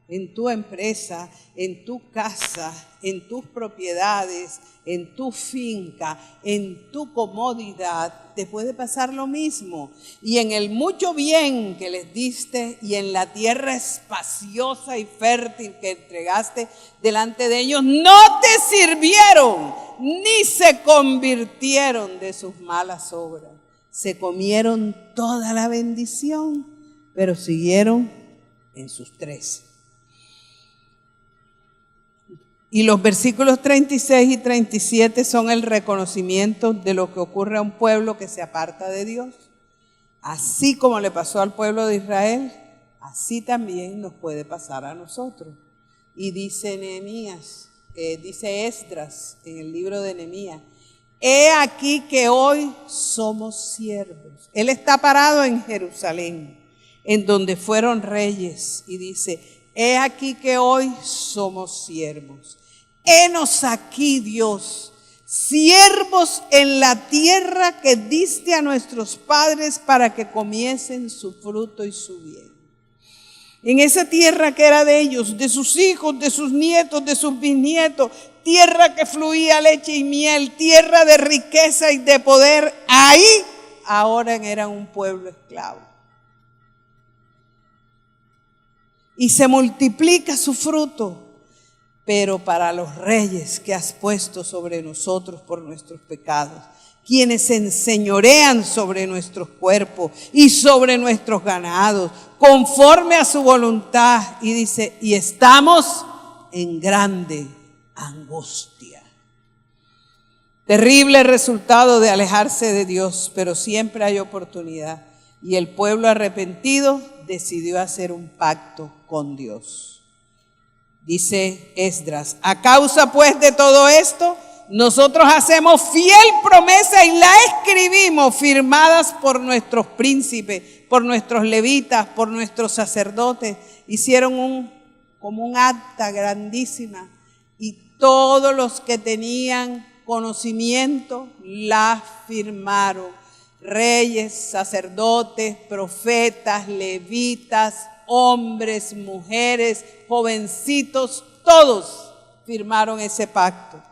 en tu empresa, en tu casa, en tus propiedades, en tu finca, en tu comodidad, te puede pasar lo mismo. Y en el mucho bien que les diste y en la tierra espaciosa y fértil que entregaste delante de ellos, no te sirvieron ni se convirtieron de sus malas obras. Se comieron toda la bendición, pero siguieron en sus 13. Y los versículos 36 y 37 son el reconocimiento de lo que ocurre a un pueblo que se aparta de Dios. Así como le pasó al pueblo de Israel, así también nos puede pasar a nosotros. Y dice Nehemías, dice Esdras en el libro de Nehemías, he aquí que hoy somos siervos. Él está parado en Jerusalén, en donde fueron reyes, y dice, he aquí que hoy somos siervos. Henos aquí, Dios, siervos en la tierra que diste a nuestros padres para que comiesen su fruto y su bien. En esa tierra que era de ellos, de sus hijos, de sus nietos, de sus bisnietos, tierra que fluía leche y miel, tierra de riqueza y de poder, ahí ahora eran un pueblo esclavo. Y se multiplica su fruto. Pero para los reyes que has puesto sobre nosotros por nuestros pecados, quienes se enseñorean sobre nuestros cuerpos y sobre nuestros ganados, conforme a su voluntad. Y dice, y estamos en grande angustia. Terrible resultado de alejarse de Dios, pero siempre hay oportunidad. Y el pueblo arrepentido decidió hacer un pacto con Dios. Dice Esdras, a causa pues de todo esto, nosotros hacemos fiel promesa y la escribimos firmadas por nuestros príncipes, por nuestros levitas, por nuestros sacerdotes. Hicieron como un acta grandísima y todos los que tenían conocimiento la firmaron. Reyes, sacerdotes, profetas, levitas, hombres, mujeres, jovencitos, todos firmaron ese pacto.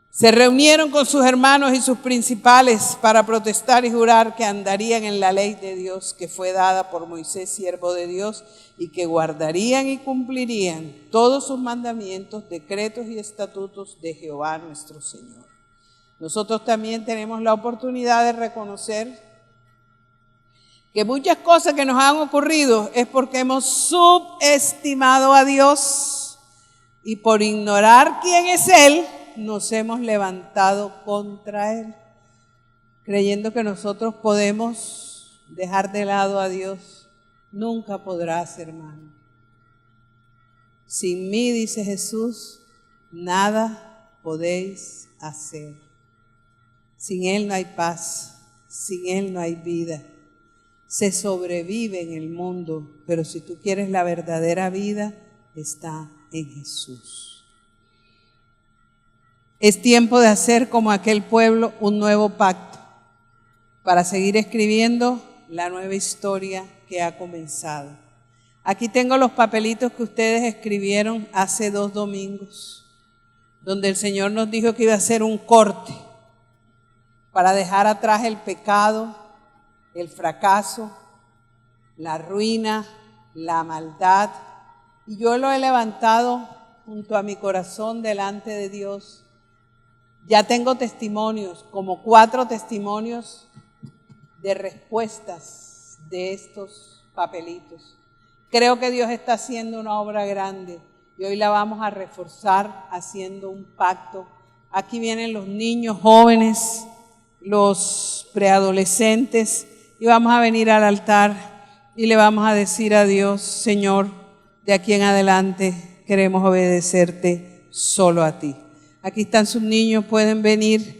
Se reunieron con sus hermanos y sus principales para protestar y jurar que andarían en la ley de Dios que fue dada por Moisés, siervo de Dios, y que guardarían y cumplirían todos sus mandamientos, decretos y estatutos de Jehová nuestro Señor. Nosotros también tenemos la oportunidad de reconocer que muchas cosas que nos han ocurrido es porque hemos subestimado a Dios y por ignorar quién es Él, nos hemos levantado contra Él, creyendo que nosotros podemos dejar de lado a Dios. Nunca podrás, hermano. Sin mí, dice Jesús, nada podéis hacer. Sin Él no hay paz, sin Él no hay vida. Se sobrevive en el mundo, pero si tú quieres la verdadera vida, está en Jesús. Es tiempo de hacer como aquel pueblo un nuevo pacto para seguir escribiendo la nueva historia que ha comenzado. Aquí tengo los papelitos que ustedes escribieron hace 2 domingos, donde el Señor nos dijo que iba a hacer un corte para dejar atrás el pecado, el fracaso, la ruina, la maldad. Y yo lo he levantado junto a mi corazón delante de Dios. Ya tengo testimonios, como 4 testimonios de respuestas de estos papelitos. Creo que Dios está haciendo una obra grande y hoy la vamos a reforzar haciendo un pacto. Aquí vienen los niños jóvenes, los preadolescentes y vamos a venir al altar y le vamos a decir a Dios: Señor, de aquí en adelante queremos obedecerte solo a ti. Aquí están sus niños, pueden venir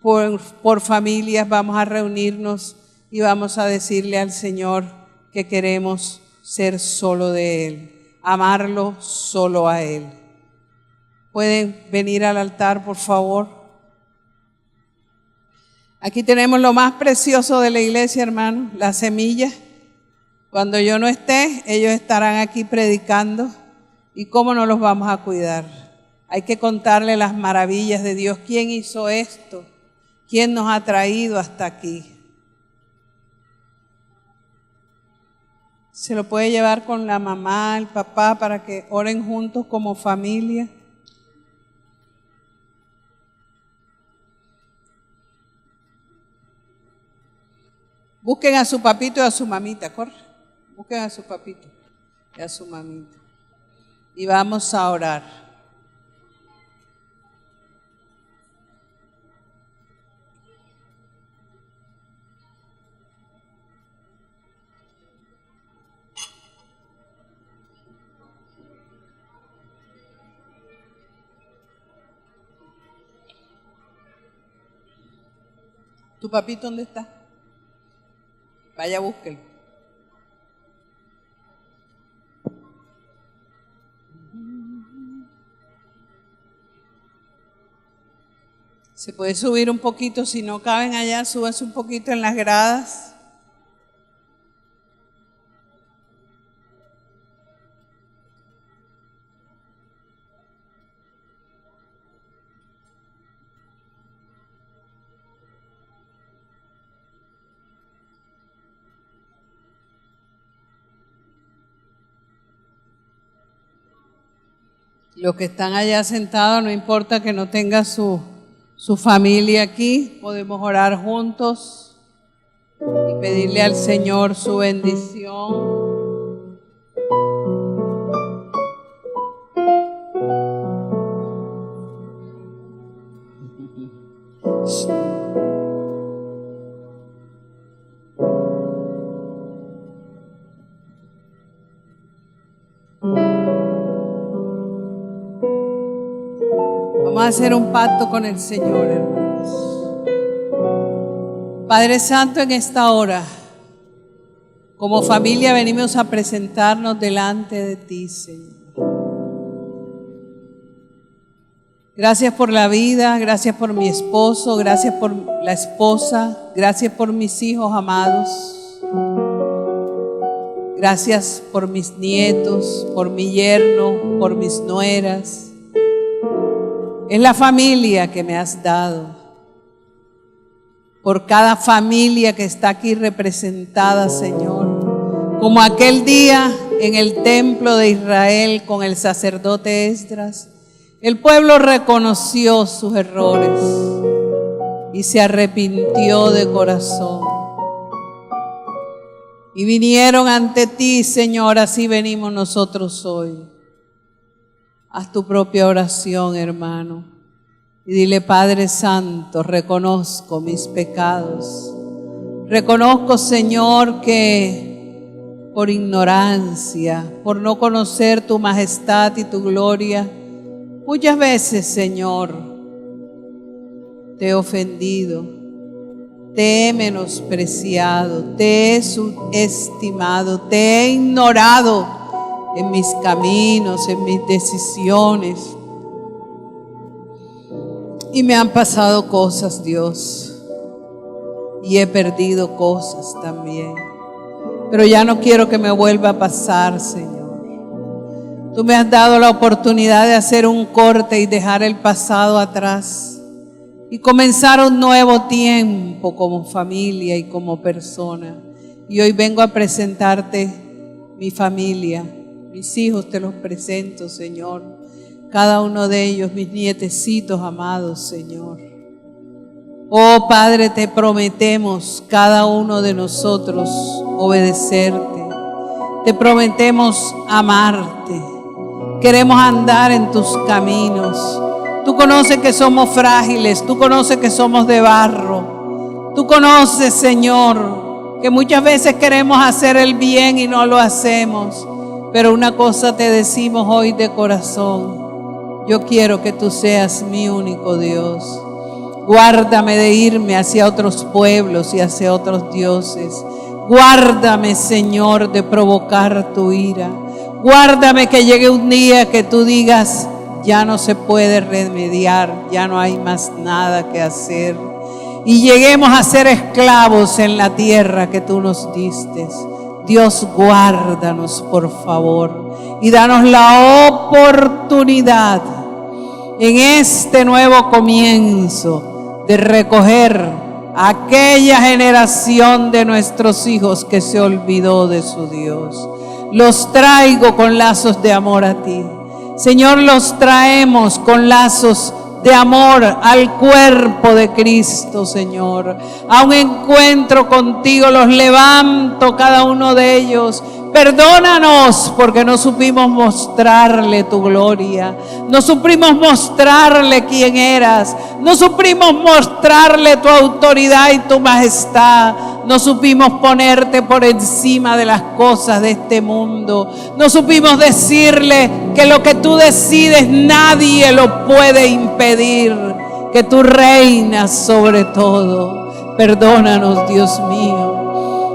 por familias, vamos a reunirnos y vamos a decirle al Señor que queremos ser solo de Él, amarlo solo a Él. ¿Pueden venir al altar, por favor? Aquí tenemos lo más precioso de la iglesia, hermano, la semilla. Cuando yo no esté, ellos estarán aquí predicando. ¿Y cómo no los vamos a cuidar? Hay que contarle las maravillas de Dios. ¿Quién hizo esto? ¿Quién nos ha traído hasta aquí? Se lo puede llevar con la mamá, el papá, para que oren juntos como familia. Busquen a su papito y a su mamita, corre. Busquen a su papito y a su mamita. Y vamos a orar. ¿Tu papito dónde está? Vaya, búsquelo. Se puede subir un poquito, si no caben allá, súbase un poquito en las gradas. Los que están allá sentados, no importa que no tenga su familia aquí, podemos orar juntos y pedirle al Señor su bendición. Vamos Vamos a hacer un pacto con el Señor, hermanos. Padre Santo, en esta hora, como familia venimos a presentarnos delante de ti, Señor. Gracias por la vida, gracias por mi esposo, gracias por la esposa, gracias por mis hijos amados. Gracias por mis nietos, por mi yerno, por mis nueras. Es la familia que me has dado. Por cada familia que está aquí representada, Señor. Como aquel día en el templo de Israel con el sacerdote Esdras, el pueblo reconoció sus errores y se arrepintió de corazón. Y vinieron ante ti, Señor, así venimos nosotros hoy. Haz tu propia oración, hermano. Y dile: Padre Santo, reconozco mis pecados. Reconozco, Señor, que por ignorancia, por no conocer tu majestad y tu gloria, muchas veces, Señor, te he ofendido, te he menospreciado, te he subestimado, te he ignorado en mis caminos, en mis decisiones. Y me han pasado cosas, Dios, y he perdido cosas también. Pero ya no quiero que me vuelva a pasar, Señor. Tú me has dado la oportunidad de hacer un corte y dejar el pasado atrás y comenzar un nuevo tiempo como familia y como persona. Y hoy vengo a presentarte mi familia, mis hijos te los presento, Señor. Cada uno de ellos, mis nietecitos amados, Señor. Oh Padre, te prometemos cada uno de nosotros obedecerte. Te prometemos amarte. Queremos andar en tus caminos. Tú conoces que somos frágiles, tú conoces que somos de barro. Tú conoces, Señor, que muchas veces queremos hacer el bien y no lo hacemos. Pero una cosa te decimos hoy de corazón: yo quiero que tú seas mi único Dios. Guárdame de irme hacia otros pueblos y hacia otros dioses. Guárdame, Señor, de provocar tu ira. Guárdame que llegue un día que tú digas: ya no se puede remediar, ya no hay más nada que hacer. Y lleguemos a ser esclavos en la tierra que tú nos diste. Dios, guárdanos, por favor, y danos la oportunidad en este nuevo comienzo de recoger a aquella generación de nuestros hijos que se olvidó de su Dios. Los traigo con lazos de amor a ti. Señor, los traemos con lazos de amor al cuerpo de Cristo, Señor. A un encuentro contigo los levanto, cada uno de ellos. Perdónanos porque no supimos mostrarle tu gloria, no supimos mostrarle quién eras, no supimos mostrarle tu autoridad y tu majestad, no supimos ponerte por encima de las cosas de este mundo, no supimos decirle que lo que tú decides nadie lo puede impedir, que tú reinas sobre todo. Perdónanos, Dios mío.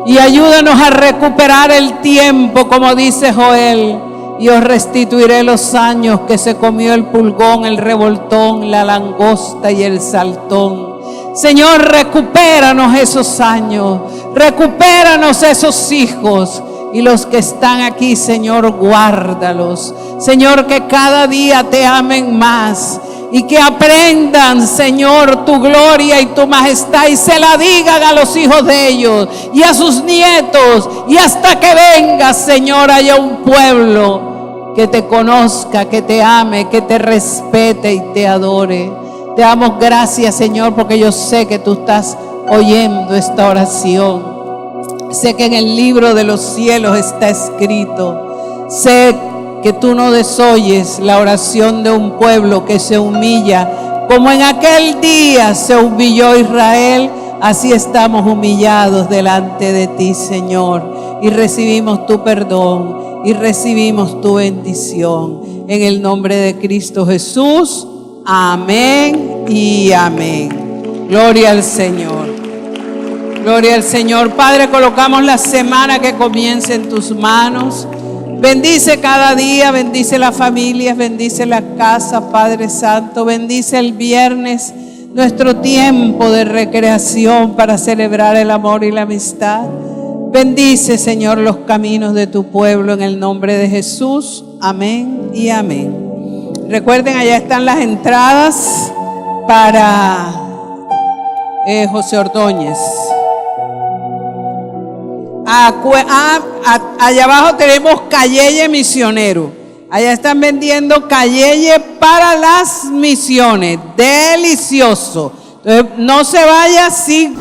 Y ayúdanos a recuperar el tiempo, como dice Joel. Y os restituiré los años que se comió el pulgón, el revoltón, la langosta y el saltón. Señor, recupéranos esos años. Recupéranos esos hijos. Y los que están aquí, Señor, guárdalos. Señor, que cada día te amen más. Y que aprendan, Señor, tu gloria y tu majestad y se la digan a los hijos de ellos y a sus nietos. Y hasta que venga, Señor, haya un pueblo que te conozca, que te ame, que te respete y te adore. Te damos gracias, Señor, porque yo sé que tú estás oyendo esta oración. Sé que en el libro de los cielos está escrito. Sé que tú no desoyes la oración de un pueblo que se humilla, como en aquel día se humilló Israel, así estamos humillados delante de ti, Señor, y recibimos tu perdón y recibimos tu bendición. En el nombre de Cristo Jesús, Amén y amén. Gloria al Señor. Gloria al Señor. Padre, colocamos la semana que comienza en tus manos. Bendice cada día, bendice las familias, bendice la casa, Padre Santo. Bendice el viernes, nuestro tiempo de recreación para celebrar el amor y la amistad. Bendice, Señor, los caminos de tu pueblo en el nombre de Jesús. Amén y amén. Recuerden, allá están las entradas para José Ordóñez. Allá abajo tenemos Cayeye Misionero. Allá están vendiendo Cayeye para las misiones. Delicioso. Entonces, no se vaya, sí.